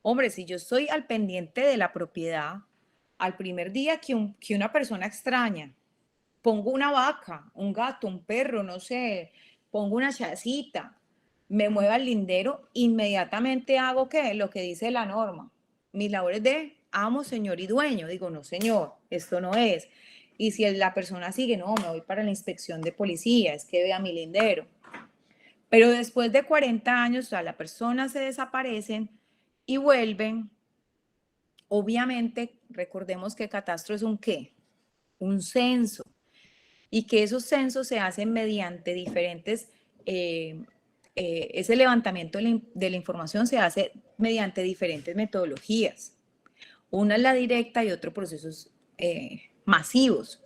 Hombre, si yo estoy al pendiente de la propiedad, al primer día que una persona extraña, pongo una vaca, un gato, un perro, no sé, pongo una chacita, me muevo al lindero, inmediatamente hago ¿qué? Lo que dice la norma. Mis labores de amo, señor y dueño. Digo, no, señor, esto no es. Y si la persona sigue, no, me voy para la inspección de policía, es que vea mi lindero. Pero después de 40 años, o sea, la persona se desaparecen y vuelven. Obviamente, recordemos que catastro es un ¿qué? Un censo. Y que esos censos se hacen mediante diferentes, ese levantamiento de la información se hace mediante diferentes metodologías. Una es la directa y otro procesos masivos.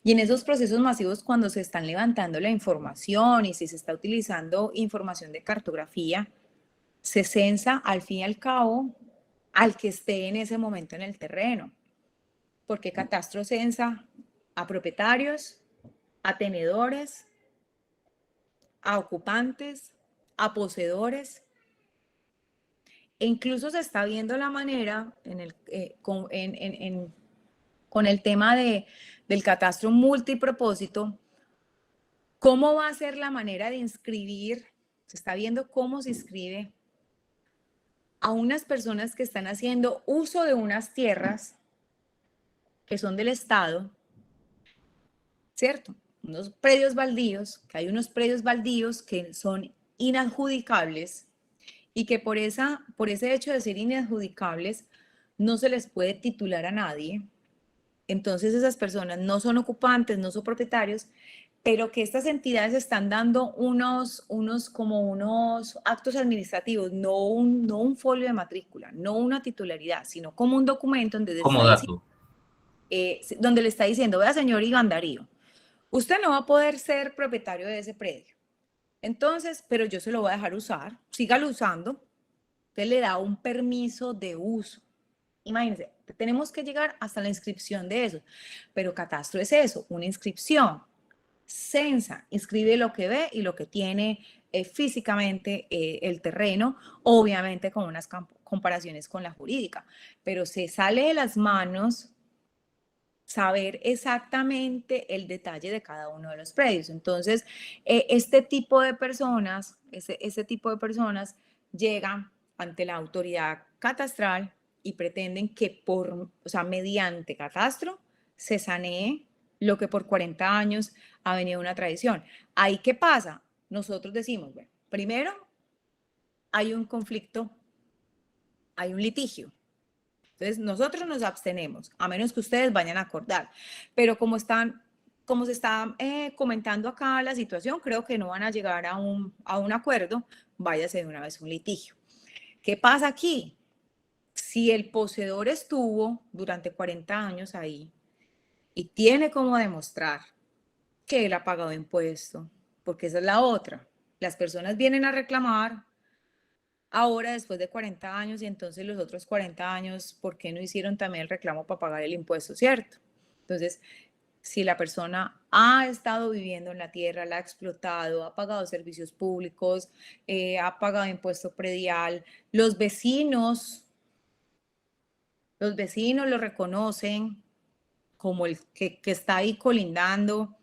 Y en esos procesos masivos, cuando se están levantando la información y si se está utilizando información de cartografía, se censa al fin y al cabo al que esté en ese momento en el terreno. Porque catastro censa a propietarios, a tenedores, a ocupantes, a poseedores. E incluso se está viendo la manera con el tema del catastro multipropósito, cómo va a ser la manera de inscribir, se está viendo cómo se inscribe a unas personas que están haciendo uso de unas tierras que son del Estado, ¿cierto? Unos predios baldíos, que hay unos predios baldíos que son inadjudicables y que por ese hecho de ser inadjudicables no se les puede titular a nadie. Entonces esas personas no son ocupantes, no son propietarios, pero que estas entidades están dando unos actos administrativos, no un folio de matrícula, no una titularidad, sino como un documento donde le está diciendo, vea señor Iván Darío, usted no va a poder ser propietario de ese predio, Entonces, pero yo se lo voy a dejar usar, sígalo usando. Usted le da un permiso de uso. Imagínense, tenemos que llegar hasta la inscripción de eso, pero catastro es eso, una inscripción. Censa, inscribe lo que ve y lo que tiene físicamente el terreno, obviamente con unas comparaciones con la jurídica, pero se sale de las manos saber exactamente el detalle de cada uno de los predios. Entonces, este tipo de personas, este tipo de personas llegan ante la autoridad catastral y pretenden que o sea, mediante catastro se sanee lo que por 40 años ha venido una tradición. ¿Ahí qué pasa? Nosotros decimos, bueno, primero hay un conflicto, hay un litigio. Entonces, nosotros nos abstenemos, a menos que ustedes vayan a acordar. Pero como se está comentando acá la situación, creo que no van a llegar a un acuerdo, váyase de una vez un litigio. ¿Qué pasa aquí? Si el poseedor estuvo durante 40 años ahí y tiene como demostrar que él ha pagado impuesto, porque esa es la otra. Las personas vienen a reclamar ahora después de 40 años y entonces los otros 40 años, ¿por qué no hicieron también el reclamo para pagar el impuesto, cierto? Entonces, si la persona ha estado viviendo en la tierra, la ha explotado, ha pagado servicios públicos, ha pagado impuesto predial, los vecinos lo reconocen como el que está ahí colindando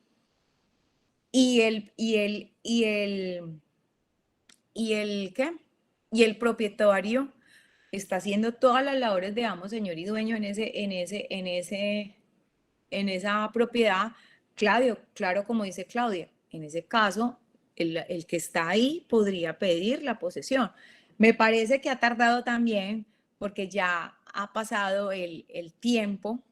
y ¿qué? Y el propietario está haciendo todas las labores de amo, señor y dueño en esa propiedad. Claro, como dice Claudia, en ese caso, el que está ahí podría pedir la posesión. Me parece que ha tardado también porque ya ha pasado el tiempo.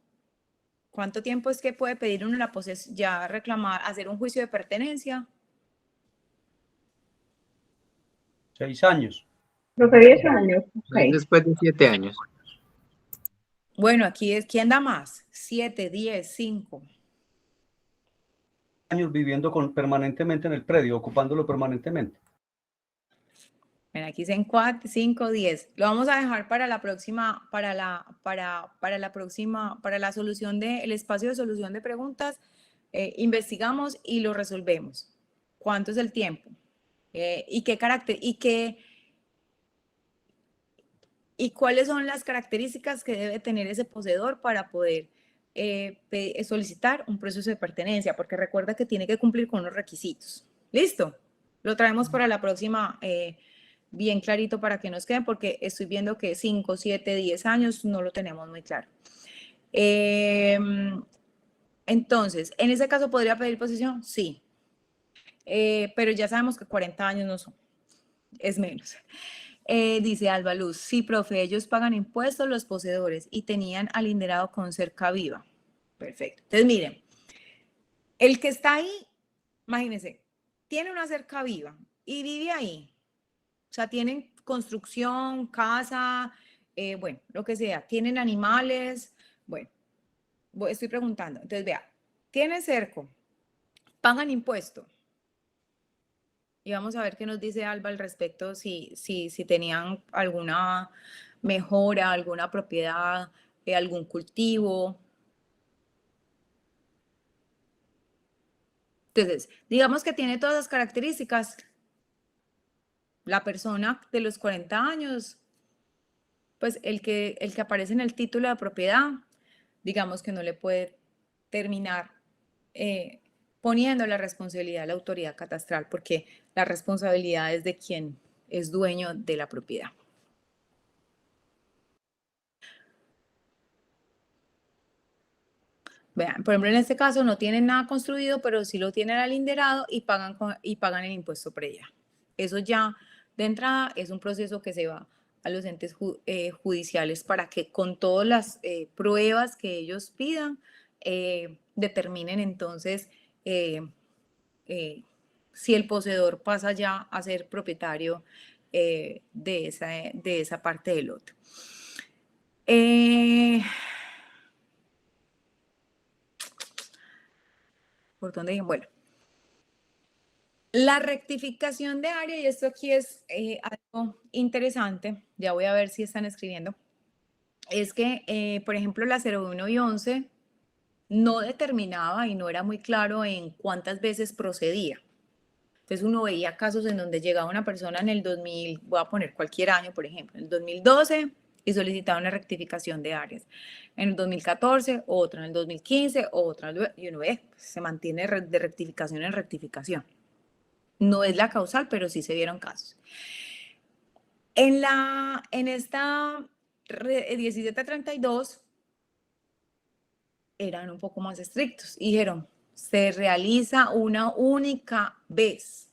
¿Cuánto tiempo es que puede pedir uno la posesión, ya reclamar, hacer un juicio de pertenencia? 6 años. Profe, 10 años. Ok. Después de 7 años. Bueno, aquí es, ¿quién da más? 7, 10, 5. Años viviendo permanentemente en el predio, ocupándolo permanentemente. Bueno, aquí dicen 4, 5, 10. Lo vamos a dejar para la próxima, para la solución el espacio de solución de preguntas. Investigamos y lo resolvemos. ¿Cuánto es el tiempo? ¿Y qué carácter? ¿Y cuáles son las características que debe tener ese poseedor para poder solicitar un proceso de pertenencia? Porque recuerda que tiene que cumplir con unos requisitos. ¿Listo? Lo traemos para la próxima bien clarito para que nos queden, porque estoy viendo que 5, 7, 10 años no lo tenemos muy claro. Entonces, ¿en ese caso podría pedir posesión? Sí. Pero ya sabemos que 40 años no son, es menos. Dice Alba Luz, sí, profe, ellos pagan impuestos los poseedores y tenían alinderado con cerca viva. Perfecto. Entonces, miren, el que está ahí, imagínense, tiene una cerca viva y vive ahí. O sea, tienen construcción, casa, bueno, lo que sea. Tienen animales. Bueno, estoy preguntando. Entonces, vea, tienen cerco, pagan impuesto. Y vamos a ver qué nos dice Alba al respecto, si tenían alguna mejora, alguna propiedad, algún cultivo. Entonces, digamos que tiene todas las características. La persona de los 40 años, pues el que aparece en el título de propiedad, digamos que no le puede terminar poniendo la responsabilidad a la autoridad catastral, porque la responsabilidad es de quien es dueño de la propiedad. Vean, por ejemplo, en este caso no tienen nada construido, pero sí lo tienen alinderado y pagan el impuesto predial. Eso ya de entrada es un proceso que se va a los entes judiciales para que con todas las pruebas que ellos pidan determinen entonces si el poseedor pasa ya a ser propietario de esa parte del lote. ¿Por dónde dije? Bueno. La rectificación de área, y esto aquí es algo interesante, ya voy a ver si están escribiendo, es que, por ejemplo, la 01 y 11 no determinaba y no era muy claro en cuántas veces procedía. Entonces uno veía casos en donde llegaba una persona en el 2000, voy a poner cualquier año, por ejemplo, en el 2012 y solicitaba una rectificación de áreas. En el 2014, otra, en el 2015, otra, y uno ve, se mantiene de rectificación en rectificación. No es la causal, pero sí se vieron casos. En esta 1732 eran un poco más estrictos y dijeron, se realiza una única vez.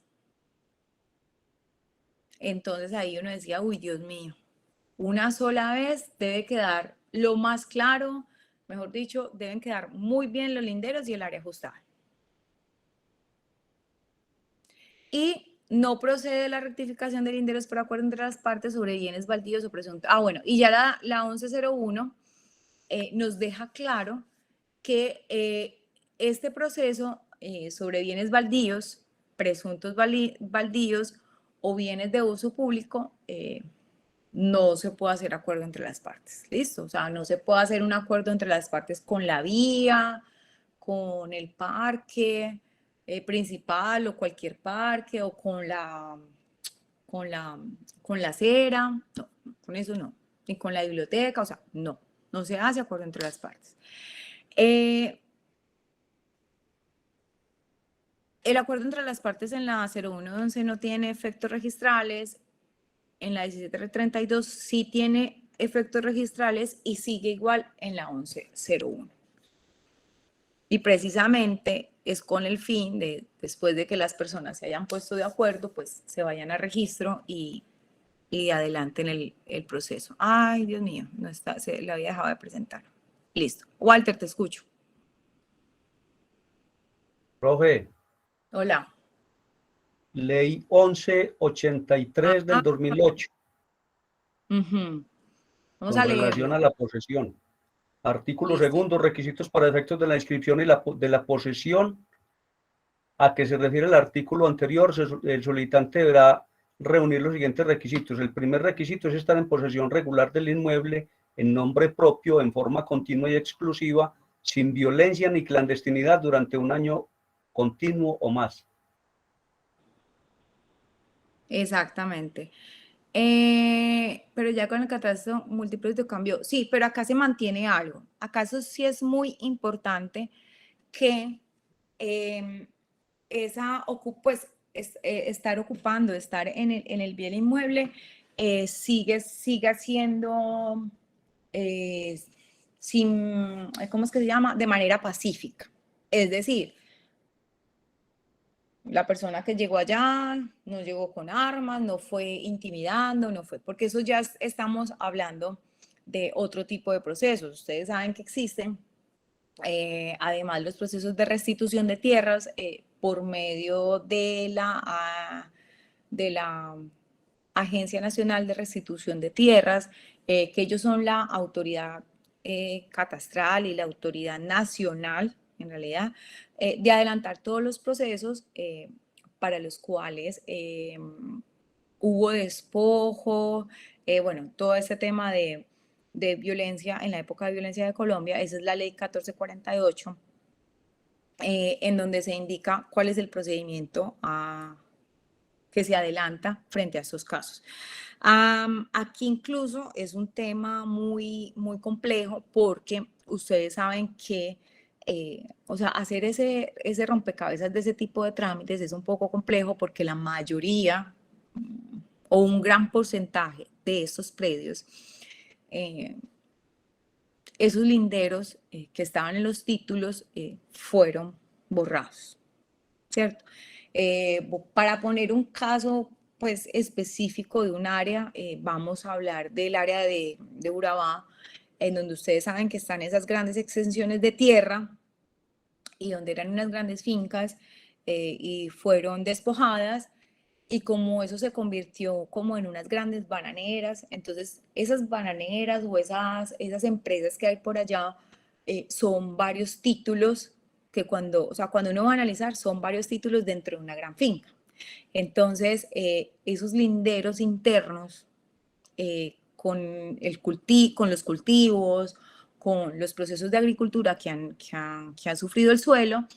Entonces ahí uno decía, uy, Dios mío, una sola vez debe quedar lo más claro, mejor dicho, deben quedar muy bien los linderos y el área ajustada. Y no procede la rectificación de linderos por acuerdo entre las partes sobre bienes baldíos o presuntos. Ah, bueno, y ya la 1101 nos deja claro que este proceso sobre bienes baldíos, presuntos baldíos o bienes de uso público, no se puede hacer acuerdo entre las partes. ¿Listo? O sea, no se puede hacer un acuerdo entre las partes con la vía, con el parque principal o cualquier parque o con la acera, no, con eso no, ni con la biblioteca, o sea, no se hace acuerdo entre las partes. El acuerdo entre las partes en la 0111 no tiene efectos registrales, en la 1732 sí tiene efectos registrales y sigue igual en la 1101. Y precisamente es con el fin de, después de que las personas se hayan puesto de acuerdo, pues se vayan a registro y adelanten el proceso. Ay, Dios mío, no está, se la había dejado de presentar. Listo. Walter, te escucho. Profe. Hola. Ley 1183 del 2008. Vamos con a relación leerlo. a la posesión. Artículo Listo. segundo, requisitos para efectos de la inscripción y de la posesión. A que se refiere el artículo anterior, el solicitante deberá reunir los siguientes requisitos. El primer requisito es estar en posesión regular del inmueble en nombre propio, en forma continua y exclusiva, sin violencia ni clandestinidad durante un año continuo o más. Exactamente. Pero ya con el catastro múltiples de cambio, sí, pero acá se mantiene algo. ¿Acaso sí es muy importante que estar ocupando, estar en el bien inmueble, siga siendo ¿cómo es que se llama? De manera pacífica. Es decir, la persona que llegó allá no llegó con armas, no fue intimidando, no fue, porque eso ya estamos hablando de otro tipo de procesos. Ustedes saben que existen, además, los procesos de restitución de tierras por medio de la Agencia Nacional de Restitución de Tierras, que ellos son la autoridad catastral y la autoridad nacional, en realidad, de adelantar todos los procesos para los cuales hubo despojo, bueno, todo ese tema de violencia, en la época de violencia de Colombia, esa es la ley 1448, en donde se indica cuál es el procedimiento que se adelanta frente a estos casos. Aquí incluso es un tema muy, muy complejo porque ustedes saben que, o sea, hacer ese rompecabezas de ese tipo de trámites es un poco complejo porque la mayoría o un gran porcentaje de estos predios, esos linderos que estaban en los títulos fueron borrados, ¿cierto? Para poner un caso pues específico de un área, vamos a hablar del área de Urabá, en donde ustedes saben que están esas grandes extensiones de tierra y donde eran unas grandes fincas y fueron despojadas, y como eso se convirtió como en unas grandes bananeras, entonces esas bananeras o esas empresas que hay por allá son varios títulos que cuando uno va a analizar son varios títulos dentro de una gran finca. Entonces, esos linderos internos con los cultivos, con los procesos de agricultura que han sufrido el suelo,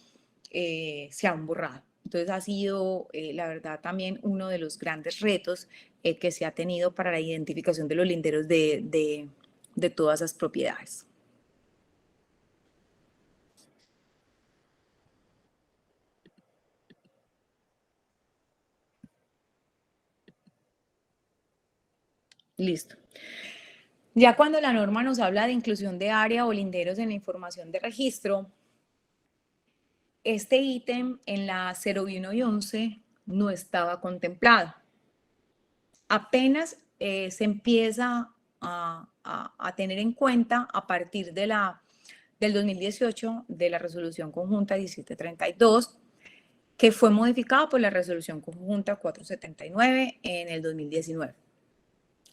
se han borrado. Entonces ha sido, la verdad, también uno de los grandes retos que se ha tenido para la identificación de los linderos de todas esas propiedades. Listo. Ya cuando la norma nos habla de inclusión de área o linderos en la información de registro, este ítem en la 01 y 11 no estaba contemplado. Apenas se empieza a tener en cuenta a partir del 2018 de la resolución conjunta 1732, que fue modificada por la resolución conjunta 479 en el 2019.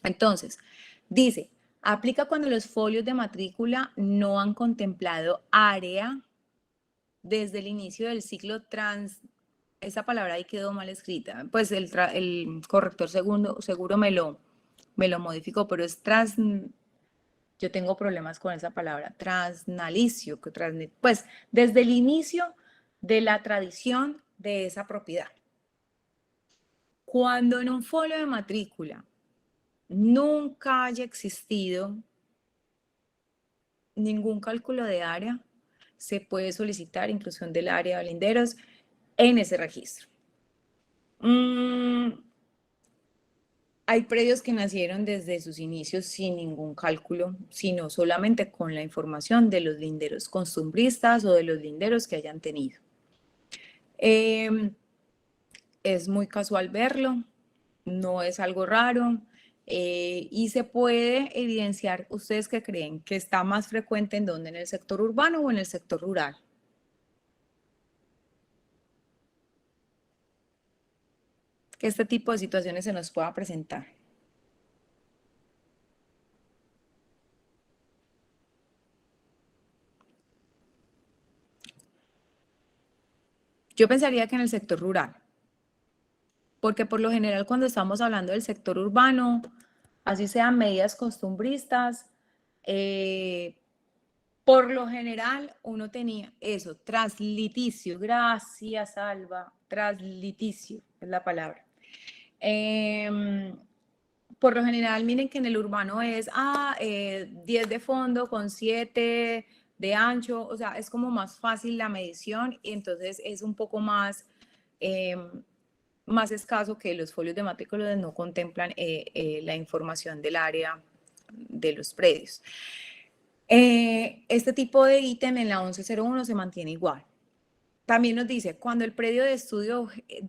Entonces, dice, aplica cuando los folios de matrícula no han contemplado área desde el inicio del ciclo esa palabra ahí quedó mal escrita, pues el corrector seguro me lo modificó, pero es yo tengo problemas con esa palabra, transnalicio, pues desde el inicio de la tradición de esa propiedad. Cuando en un folio de matrícula nunca haya existido ningún cálculo de área, se puede solicitar inclusión del área de linderos en ese registro. Hay predios que nacieron desde sus inicios sin ningún cálculo, sino solamente con la información de los linderos costumbristas o de los linderos que hayan tenido. Es muy casual verlo, no es algo raro y se puede evidenciar. ¿Ustedes qué creen? ¿Que está más frecuente en dónde? ¿En el sector urbano o en el sector rural? Que este tipo de situaciones se nos pueda presentar. Yo pensaría que en el sector rural, porque por lo general cuando estamos hablando del sector urbano, así sean medidas costumbristas, por lo general uno tenía eso, trasliticio, gracias Alba, trasliticio es la palabra. Por lo general, miren que en el urbano es 10 de fondo con 7 de ancho, o sea, es como más fácil la medición y entonces es un poco más escaso que los folios de matrícula no contemplan la información del área de los predios. Este tipo de ítem en la 1101 se mantiene igual. También nos dice, cuando el predio de estudio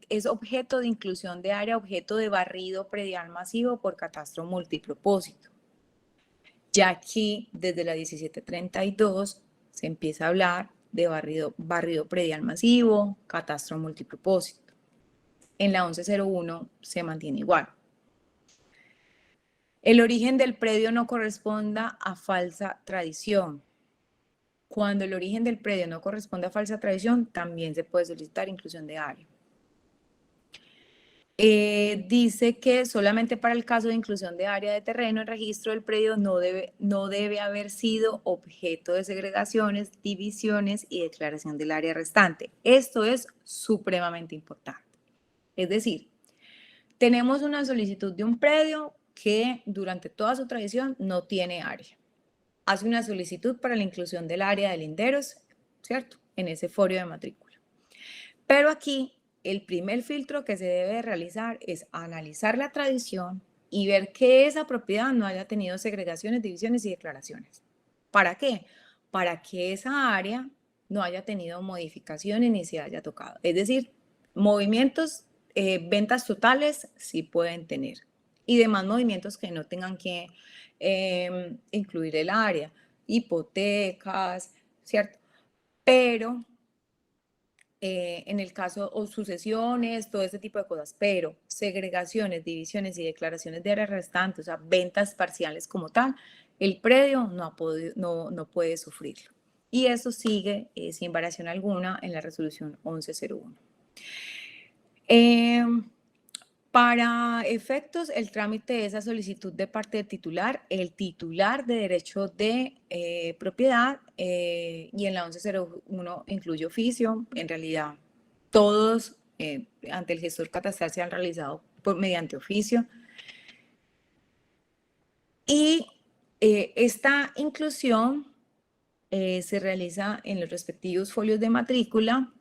es objeto de inclusión de área, objeto de barrido predial masivo por catastro multipropósito. Ya aquí, desde la 1732, se empieza a hablar de barrido predial masivo, catastro multipropósito. En la 1101 se mantiene igual. El origen del predio no corresponda a falsa tradición. Cuando el origen del predio no corresponde a falsa tradición, también se puede solicitar inclusión de área. Dice que solamente para el caso de inclusión de área de terreno, el registro del predio no debe haber sido objeto de segregaciones, divisiones y declaración del área restante. Esto es supremamente importante. Es decir, tenemos una solicitud de un predio que durante toda su tradición no tiene área. Hace una solicitud para la inclusión del área de linderos, ¿cierto? En ese folio de matrícula. Pero aquí el primer filtro que se debe realizar es analizar la tradición y ver que esa propiedad no haya tenido segregaciones, divisiones y declaraciones. ¿Para qué? Para que esa área no haya tenido modificaciones ni se haya tocado. Es decir, movimientos, ventas totales sí pueden tener y demás movimientos que no tengan que incluir el área, hipotecas, ¿cierto? Pero en el caso o sucesiones, todo este tipo de cosas, pero segregaciones, divisiones y declaraciones de áreas restantes, o sea, ventas parciales como tal, el predio no puede sufrirlo. Y eso sigue sin variación alguna en la resolución 1101. Para efectos, el trámite es a solicitud de parte del titular, el titular de derecho de propiedad, y en la 1101 incluye oficio. En realidad, todos ante el gestor catastral se han realizado mediante oficio. Y esta inclusión se realiza en los respectivos folios de matrícula.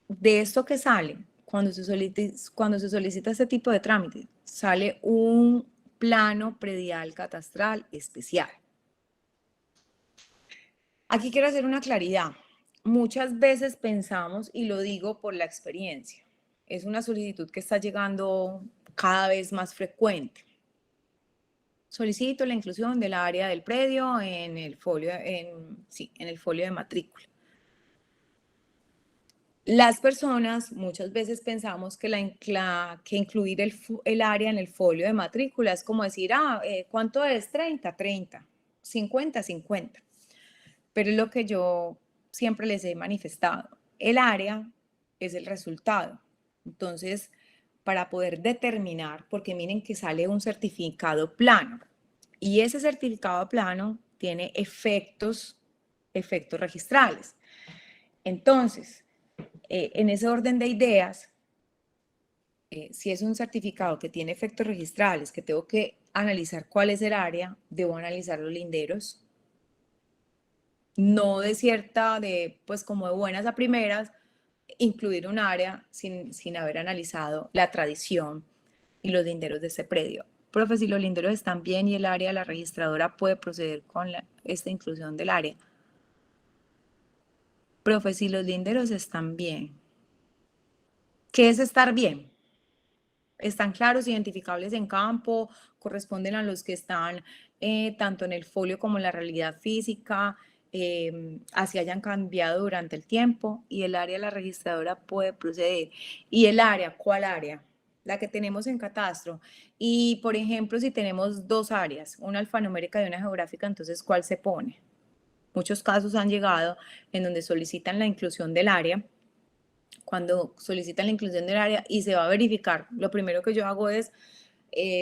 De esto que sale, cuando se solicita este tipo de trámite, sale un plano predial catastral especial. Aquí quiero hacer una claridad. Muchas veces pensamos, y lo digo por la experiencia, es una solicitud que está llegando cada vez más frecuente. Solicito la inclusión del área del predio en el folio, en el folio de matrícula. Las personas muchas veces pensamos que, que incluir el área en el folio de matrícula es como decir, ¿cuánto es? 30, 30, 50, 50. Pero es lo que yo siempre les he manifestado. El área es el resultado. Entonces, para poder determinar, porque miren que sale un certificado plano, y ese certificado plano tiene efectos registrales. Entonces, en ese orden de ideas, si es un certificado que tiene efectos registrales, que tengo que analizar cuál es el área, debo analizar los linderos. No pues como de buenas a primeras, incluir un área sin haber analizado la tradición y los linderos de ese predio. Profe, si los linderos están bien y el área, la registradora puede proceder con esta inclusión del área. Profe, si los linderos están bien. ¿Qué es estar bien? Están claros, identificables en campo, corresponden a los que están tanto en el folio como en la realidad física, así hayan cambiado durante el tiempo, y el área de la registradora puede proceder. ¿Y el área? ¿Cuál área? La que tenemos en catastro. Y, por ejemplo, si tenemos dos áreas, una alfanumérica y una geográfica, entonces, ¿cuál se pone? Muchos casos han llegado en donde solicitan la inclusión del área. Cuando solicitan la inclusión del área y se va a verificar, lo primero que yo hago es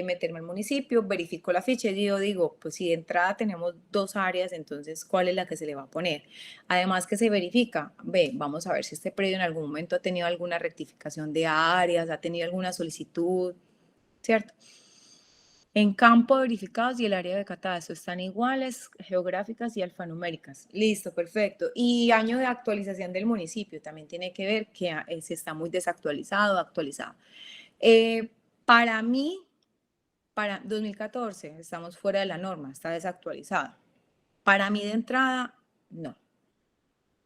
meterme al municipio, verifico la ficha y yo digo, pues si de entrada tenemos dos áreas, entonces, ¿cuál es la que se le va a poner? Además que se verifica, vamos a ver si este predio en algún momento ha tenido alguna rectificación de áreas, ha tenido alguna solicitud, ¿cierto? En campo verificados y el área de catastro están iguales, geográficas y alfanuméricas. Listo, perfecto. Y año de actualización del municipio también tiene que ver que se está muy desactualizado, actualizado. Para mí, para 2014, estamos fuera de la norma, está desactualizado. Para mí de entrada, no.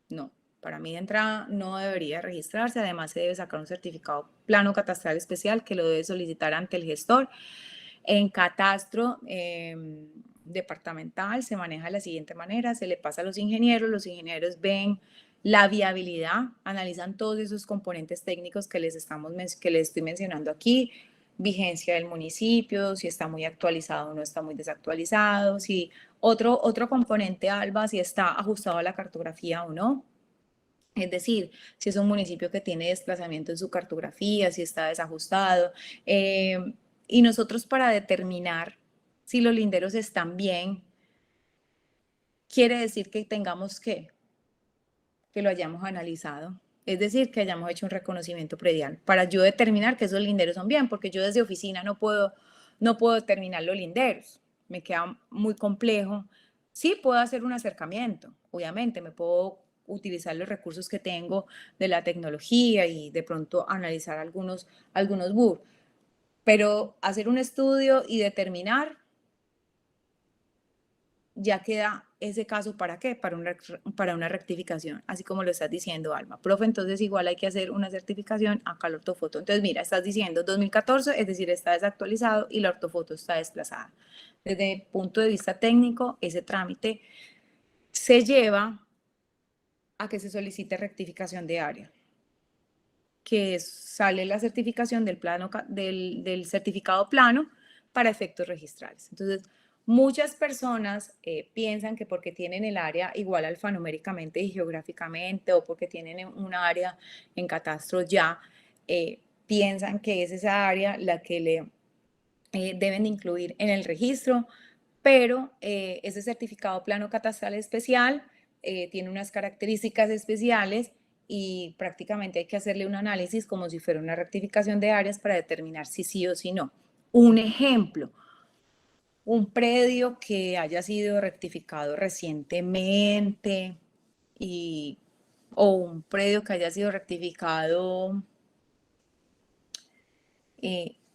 No, para mí de entrada no debería registrarse. Además, se debe sacar un certificado plano catastral especial que lo debe solicitar ante el gestor. En catastro departamental se maneja de la siguiente manera: se le pasa a los ingenieros ven la viabilidad, analizan todos esos componentes técnicos que les estoy mencionando aquí, vigencia del municipio, si está muy actualizado o no está muy desactualizado, si otro componente, ALBA, si está ajustado a la cartografía o no. Es decir, si es un municipio que tiene desplazamiento en su cartografía, si está desajustado. Y nosotros, para determinar si los linderos están bien, quiere decir que tengamos que lo hayamos analizado. Es decir, que hayamos hecho un reconocimiento predial para yo determinar que esos linderos son bien, porque yo desde oficina no puedo determinar los linderos. Me queda muy complejo. Sí puedo hacer un acercamiento, obviamente, me puedo utilizar los recursos que tengo de la tecnología y de pronto analizar algunos BUR, pero hacer un estudio y determinar, ya queda ese caso, ¿para qué? Para una rectificación, así como lo estás diciendo, Alma. Profe, entonces igual hay que hacer una certificación acá la ortofoto. Entonces, mira, estás diciendo 2014, es decir, está desactualizado y la ortofoto está desplazada. Desde el punto de vista técnico, ese trámite se lleva a que se solicite rectificación de área, que sale la certificación del certificado plano para efectos registrales. Entonces, muchas personas piensan que porque tienen el área igual alfanuméricamente y geográficamente, o porque tienen un área en catastro ya, piensan que es esa área la que le deben incluir en el registro, pero ese certificado plano catastral especial tiene unas características especiales y prácticamente hay que hacerle un análisis como si fuera una rectificación de áreas para determinar si sí o si no. Un ejemplo, un predio que haya sido rectificado recientemente o un predio que haya sido rectificado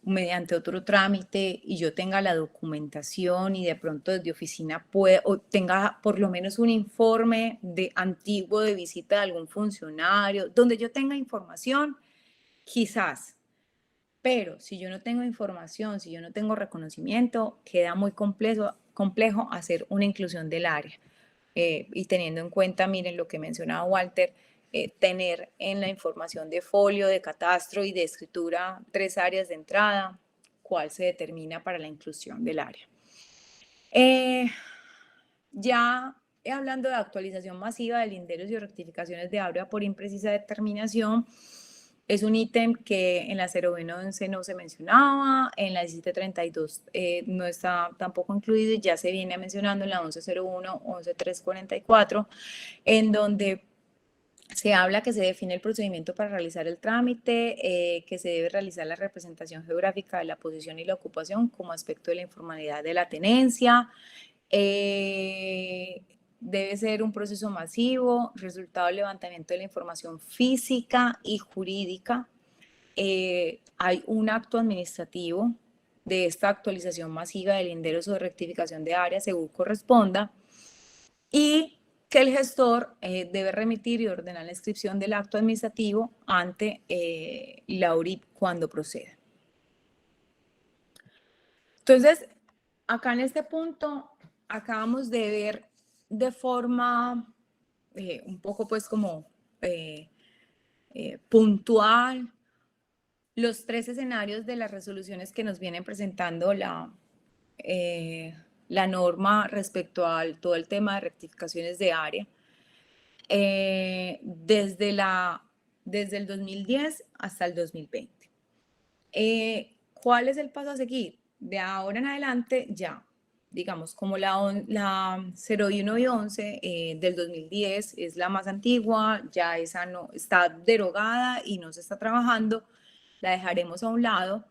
mediante otro trámite y yo tenga la documentación y de pronto desde oficina o tenga por lo menos un informe antiguo de visita de algún funcionario, donde yo tenga información, quizás. Pero si yo no tengo información, si yo no tengo reconocimiento, queda muy complejo hacer una inclusión del área. Y teniendo en cuenta, miren lo que mencionaba Walter, tener en la información de folio, de catastro y de escritura 3 áreas de entrada, cuál se determina para la inclusión del área. Ya hablando de actualización masiva de linderos y rectificaciones de área por imprecisa determinación, es un ítem que en la 0111 no se mencionaba, en la 1732 no está tampoco incluido y ya se viene mencionando en la 1101, 11344, en donde se habla que se define el procedimiento para realizar el trámite, que se debe realizar la representación geográfica de la posición y la ocupación como aspecto de la informalidad de la tenencia. Debe ser un proceso masivo, resultado del levantamiento de la información física y jurídica. Hay un acto administrativo de esta actualización masiva de linderos o de rectificación de área según corresponda y que el gestor debe remitir y ordenar la inscripción del acto administrativo ante la URIP cuando proceda. Entonces, acá en este punto acabamos de ver de forma un poco pues como puntual los 3 escenarios de las resoluciones que nos vienen presentando la norma respecto a todo el tema de rectificaciones de área. Desde el 2010 hasta el 2020. ¿Cuál es el paso a seguir? De ahora en adelante ya, digamos, como la 01 y 11 del 2010 es la más antigua, ya esa no está derogada y no se está trabajando, la dejaremos a un lado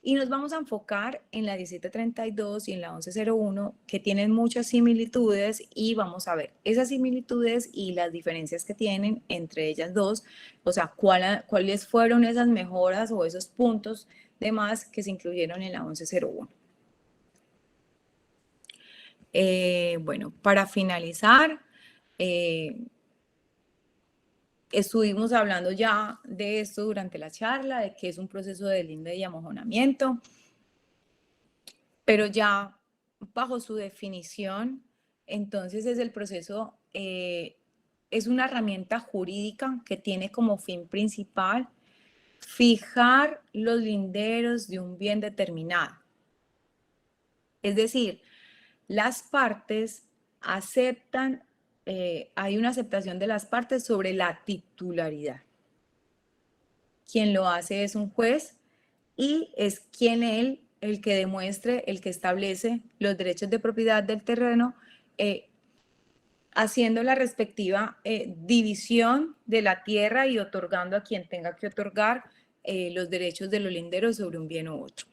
y nos vamos a enfocar en la 1732 y en la 1101 que tienen muchas similitudes y vamos a ver esas similitudes y las diferencias que tienen entre ellas dos, o sea, cuáles fueron esas mejoras o esos puntos de más que se incluyeron en la 1101. Bueno, para finalizar, estuvimos hablando ya de esto durante la charla, de que es un proceso de deslinde y amojonamiento, pero ya bajo su definición, entonces es el proceso, es una herramienta jurídica que tiene como fin principal fijar los linderos de un bien determinado. Es decir, las partes aceptan, hay una aceptación de las partes sobre la titularidad. Quien lo hace es un juez y es quien el que demuestre, el que establece los derechos de propiedad del terreno, haciendo la respectiva división de la tierra y otorgando a quien tenga que otorgar los derechos de los linderos sobre un bien u otro.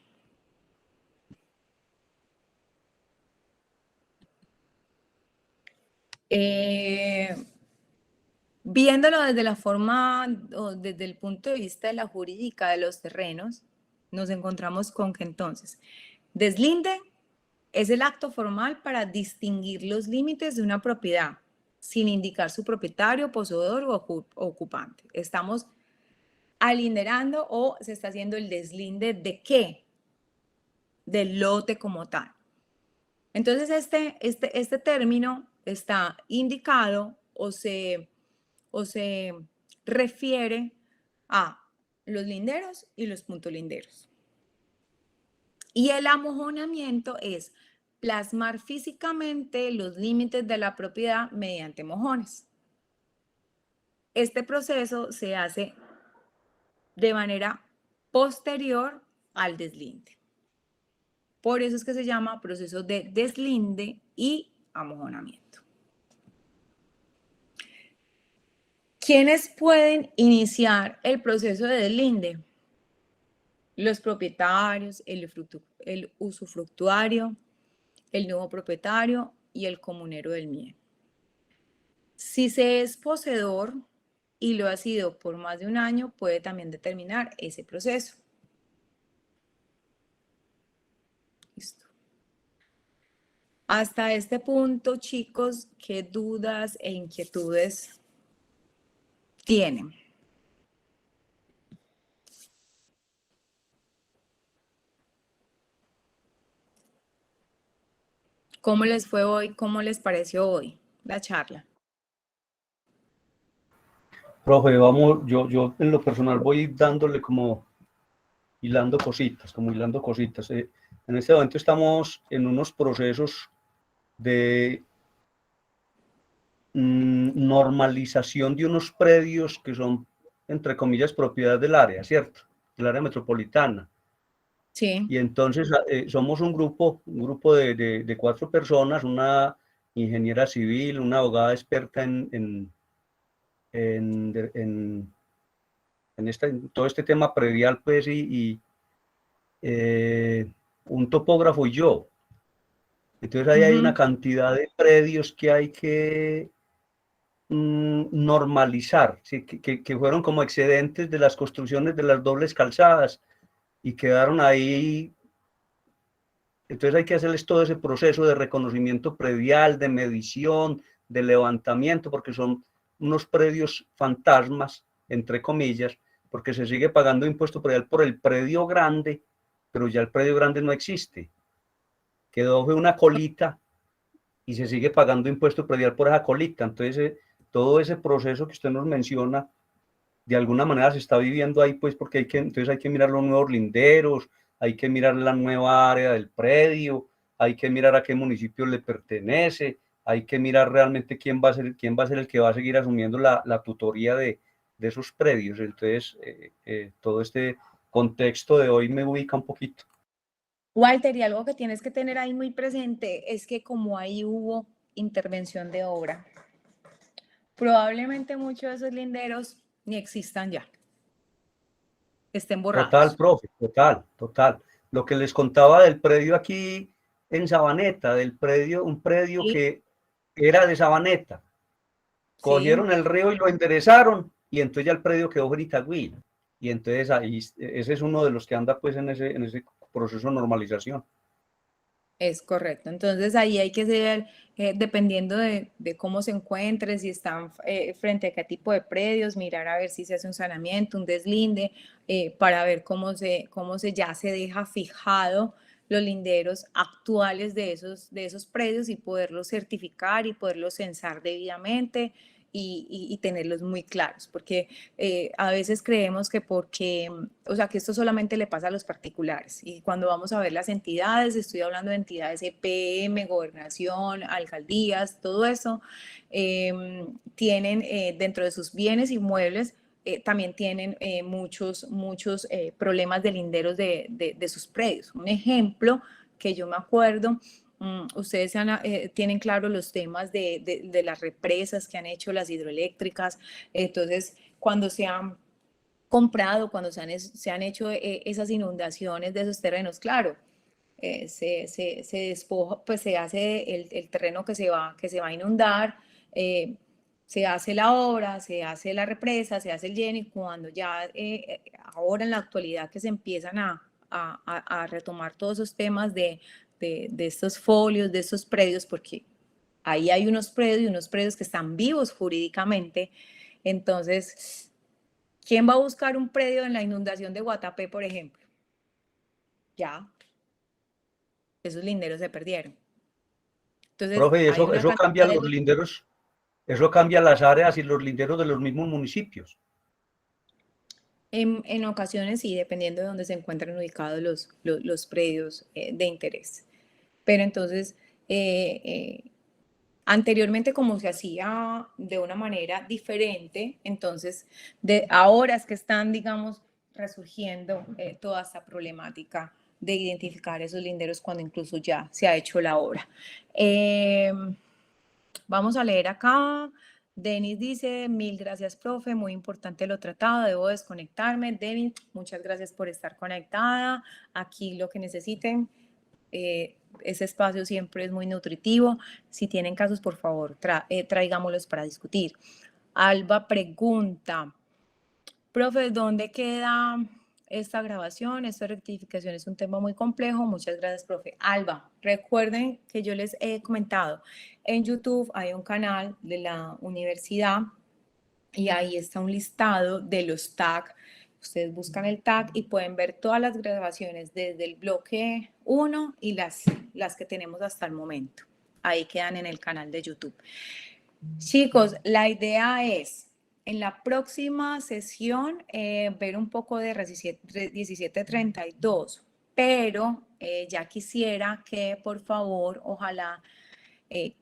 Viéndolo desde la forma o desde el punto de vista de la jurídica de los terrenos, nos encontramos con que entonces deslinde es el acto formal para distinguir los límites de una propiedad sin indicar su propietario, poseedor o ocupante. Estamos alinderando o se está haciendo el deslinde de qué? Del lote como tal. Entonces este término está indicado o se refiere a los linderos y los puntolinderos. Y el amojonamiento es plasmar físicamente los límites de la propiedad mediante mojones. Este proceso se hace de manera posterior al deslinde. Por eso es que se llama proceso de deslinde y amojonamiento. ¿Quiénes pueden iniciar el proceso de deslinde? Los propietarios, el usufructuario, el nuevo propietario y el comunero del bien. Si se es poseedor y lo ha sido por más de un año, puede también determinar ese proceso. Listo. Hasta este punto, chicos, ¿qué dudas e inquietudes tienen? ¿Cómo les fue hoy? ¿Cómo les pareció hoy la charla? Profe, vamos, yo en lo personal voy dándole como hilando cositas. En este momento estamos en unos procesos de normalización de unos predios que son, entre comillas, propiedad del área, ¿cierto? Del área metropolitana. Sí. Y entonces somos un grupo de 4 personas, una ingeniera civil, una abogada experta en todo este tema predial, pues, un topógrafo y yo. Entonces ahí hay una cantidad de predios que hay que normalizar, ¿sí? que fueron como excedentes de las construcciones de las dobles calzadas y quedaron ahí. Entonces hay que hacerles todo ese proceso de reconocimiento predial, de medición, de levantamiento, porque son unos predios fantasmas, entre comillas, porque se sigue pagando impuesto predial por el predio grande, pero ya el predio grande no existe. Quedó una colita y se sigue pagando impuesto predial por esa colita. Entonces, todo ese proceso que usted nos menciona, de alguna manera se está viviendo ahí, pues, porque entonces hay que mirar los nuevos linderos, hay que mirar la nueva área del predio, hay que mirar a qué municipio le pertenece, hay que mirar realmente quién va a ser el que va a seguir asumiendo la tutoría de esos predios. Entonces, todo este contexto de hoy me ubica un poquito. Walter, y algo que tienes que tener ahí muy presente es que como ahí hubo intervención de obra, probablemente muchos de esos linderos ni existan ya, estén borrados. Total, profe, total. Lo que les contaba del predio aquí en Sabaneta, un predio Sí. que era de Sabaneta. Cogieron Sí. el río y lo enderezaron, y entonces ya el predio quedó en Itagüí. Y entonces ahí, ese es uno de los que anda pues en ese proceso de normalización. Es correcto. Entonces ahí hay que ser, dependiendo de cómo se encuentre, si están frente a qué tipo de predios, mirar a ver si se hace un saneamiento, un deslinde, para ver cómo ya se deja fijado los linderos actuales de esos predios y poderlos certificar y poderlos censar debidamente y tenerlos muy claros, porque a veces creemos que que esto solamente le pasa a los particulares, y cuando vamos a ver las entidades, estoy hablando de entidades EPM, gobernación, alcaldías, todo eso, tienen dentro de sus bienes inmuebles, también tienen muchos problemas de linderos de sus predios. Un ejemplo que yo me acuerdo, ustedes tienen claro los temas de las represas que han hecho las hidroeléctricas. Entonces, cuando se han comprado, cuando se han hecho esas inundaciones de esos terrenos, claro, se despoja, pues se hace el terreno que se va a inundar, se hace la obra, se hace la represa, se hace el lleno, y cuando ya ahora en la actualidad que se empiezan a retomar todos esos temas de estos folios, de estos predios, porque ahí hay unos predios que están vivos jurídicamente. Entonces, ¿quién va a buscar un predio en la inundación de Guatapé, por ejemplo? Ya, esos linderos se perdieron. Entonces, Profe, hay una eso cantidad cambia de los linderos, eso cambia las áreas y los linderos de los mismos municipios. En ocasiones sí, dependiendo de dónde se encuentran ubicados los predios de interés. Pero entonces, anteriormente como se hacía de una manera diferente, entonces ahora es que están, digamos, resurgiendo toda esta problemática de identificar esos linderos cuando incluso ya se ha hecho la obra. Vamos a leer acá. Denis dice, 1000 gracias, profe, muy importante lo tratado, debo desconectarme. Denis, muchas gracias por estar conectada. Aquí lo que necesiten, ese espacio siempre es muy nutritivo. Si tienen casos, por favor, traigámoslos para discutir. Alba pregunta, profe, ¿dónde queda esta grabación? Esta rectificación es un tema muy complejo. Muchas gracias, profe. Alba, recuerden que yo les he comentado, en YouTube hay un canal de la universidad y ahí está un listado de los tags. Ustedes buscan el tag y pueden ver todas las grabaciones desde el bloque 1 y las que tenemos hasta el momento. Ahí quedan en el canal de YouTube. Chicos, la idea es en la próxima sesión ver un poco de 1732, pero ya quisiera que por favor, ojalá,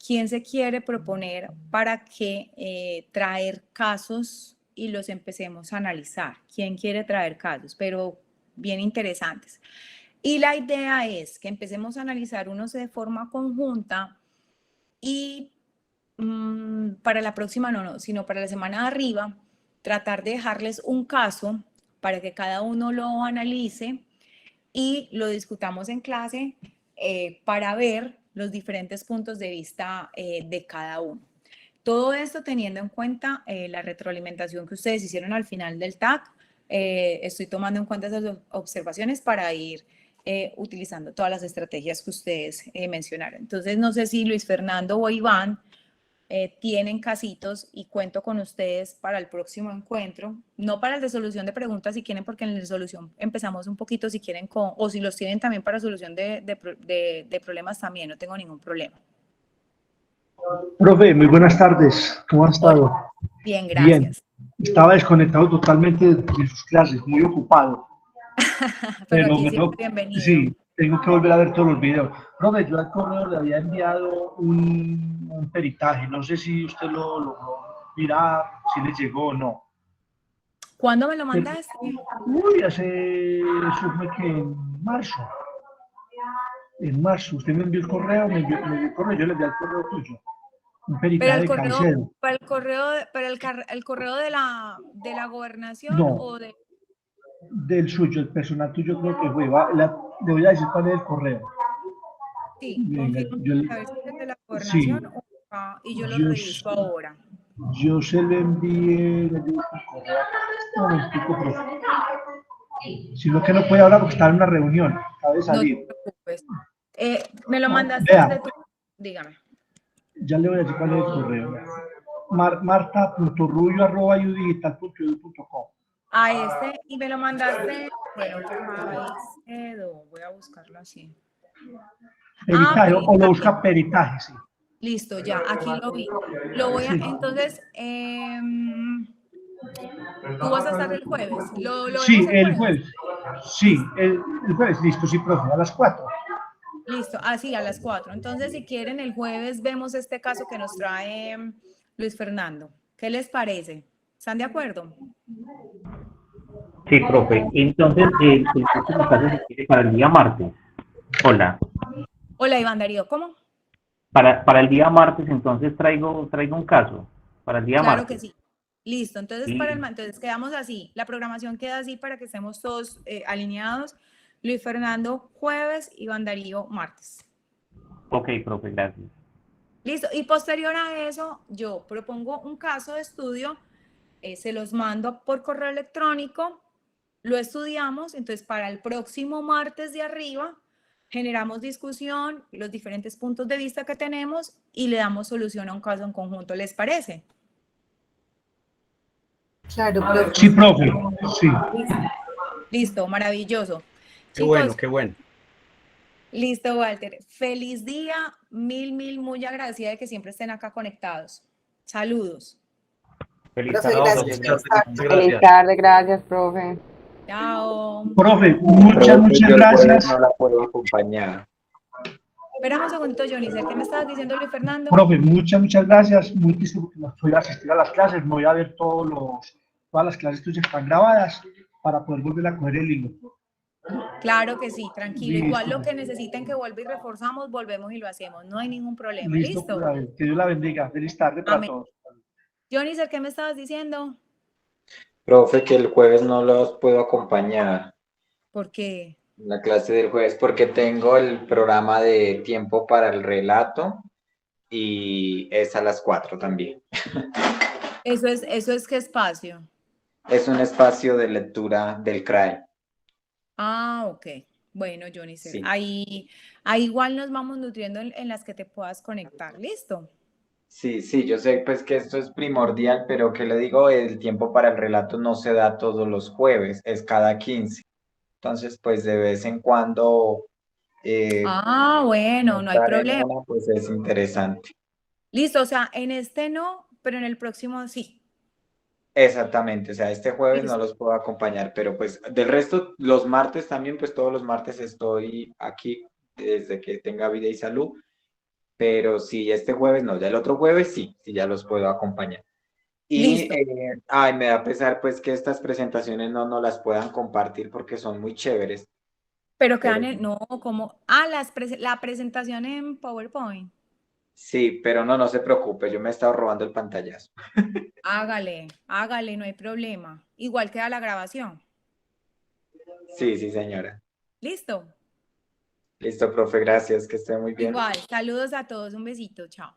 ¿quién se quiere proponer para que traer casos y los empecemos a analizar? ¿Quién quiere traer casos? Pero bien interesantes. Y la idea es que empecemos a analizar unos de forma conjunta y para la próxima sino para la semana de arriba, tratar de dejarles un caso para que cada uno lo analice y lo discutamos en clase para ver los diferentes puntos de vista de cada uno. Todo esto teniendo en cuenta la retroalimentación que ustedes hicieron al final del TAC. Estoy tomando en cuenta esas observaciones para ir utilizando todas las estrategias que ustedes mencionaron. Entonces, no sé si Luis Fernando o Iván tienen casitos y cuento con ustedes para el próximo encuentro, no para el de solución de preguntas si quieren, porque en la solución empezamos un poquito si quieren o si los tienen también para solución de problemas también, no tengo ningún problema. Profe, muy buenas tardes, ¿cómo ha estado? Hola. Bien, gracias. Bien, estaba desconectado totalmente de sus clases, muy ocupado. Pero aquí siempre bienvenido. Sí, tengo que volver a ver todos los videos. Profe, yo al correo le había enviado un peritaje, no sé si usted lo logró mirar, si le llegó o no. ¿Cuándo me lo mandaste? Uy, eso fue que en marzo. En marzo, usted me envió el correo, me envió el correo, yo le envié el correo tuyo. Un peritaje de Caicedo. ¿Para el correo de la gobernación No, o de...? Del suyo, el personal tuyo creo que fue. Le voy a decir cuál es el correo. Sí, Venga, a ver si es de la gobernación y yo lo reviso ahora. Yo se lo envié, le digo el correo. Un momentico, profe. Sino que no puede hablar porque está en una reunión, acaba de salir. No te preocupes. Me lo mandaste Vea, desde tu... Dígame. Ya le voy a decir cuál es el correo. marta.rubio@udigital.edu.com. A este, y me lo mandaste, bueno, voy a buscarlo así. Peritaje, o lo busca peritaje, sí. Listo, ya, aquí lo vi. Lo voy a, entonces, ¿tú vas a estar el jueves? Sí, el jueves. Sí, el jueves, listo, sí, profe, a las 4. Listo, así a las 4. Entonces, si quieren, el jueves vemos este caso que nos trae Luis Fernando. ¿Qué les parece? ¿Están de acuerdo? Sí, profe. Entonces, el próximo caso se quiere para el día martes. Hola. Hola, Iván Darío, ¿cómo? Para el día martes, entonces traigo un caso. Para el día martes. Claro que sí. Listo, entonces, sí. Entonces quedamos así. La programación queda así para que estemos todos alineados. Luis Fernando, jueves, Iván Darío, martes. Ok, profe, gracias. Listo, y posterior a eso, yo propongo un caso de estudio, se los mando por correo electrónico, lo estudiamos, entonces para el próximo martes de arriba, generamos discusión, los diferentes puntos de vista que tenemos y le damos solución a un caso en conjunto, ¿les parece? Claro, profe. Sí, profe, sí. Listo, maravilloso. Qué bueno, qué bueno. Listo, Walter. Feliz día, muy agradecida de que siempre estén acá conectados. Saludos. Feliz Profe, tarde. Feliz tarde, gracias, profe. Chao. Profe, muchas gracias. No la puedo acompañar. Espérame un segundito, Johnny. ¿Qué me estabas diciendo, Luis Fernando? Profe, muchas gracias. Muy triste porque no estoy a asistir a las clases. Me voy a ver todas las clases tuyas que están grabadas. para poder volver a coger el hilo. Claro que sí, tranquilo. Listo. Igual lo que necesiten que vuelva y reforzamos, volvemos y lo hacemos. No hay ningún problema. Listo, ¿Listo? pues, que Dios la bendiga. Feliz tarde para Amén. todos. Johnny, ¿qué me estabas diciendo? Profe, que el jueves no los puedo acompañar ¿Por qué? en la clase del jueves porque tengo el programa de tiempo para el relato y es a las 4 también. Eso es ¿qué espacio? Es un espacio de lectura del CRAE. Ah, ok. Bueno, Johnny, Sí. ahí igual nos vamos nutriendo en las que te puedas conectar. ¿Listo? Sí, sí, yo sé pues que esto es primordial, pero que le digo, el tiempo para el relato no se da todos los jueves, es cada 15. Entonces, pues de vez en cuando Bueno, no hay estar en problema. una, pues es interesante. Listo, o sea, en este no, pero en el próximo sí. Exactamente, o sea, este jueves no Listo. los puedo acompañar, pero pues del resto, los martes también, pues todos los martes estoy aquí desde que tenga vida y salud, pero sí, este jueves no, ya el otro jueves sí, sí ya los puedo acompañar. Y, Listo. me da pesar pues que estas presentaciones no las puedan compartir porque son muy chéveres. Pero Pero quedan no, como, la presentación en PowerPoint. sí, pero no se preocupe, yo me he estado robando el pantallazo. Hágale, no hay problema. Igual queda la grabación. Sí, sí, señora. ¿Listo? Listo, profe, gracias, que esté muy bien. Igual, saludos a todos, un besito, chao.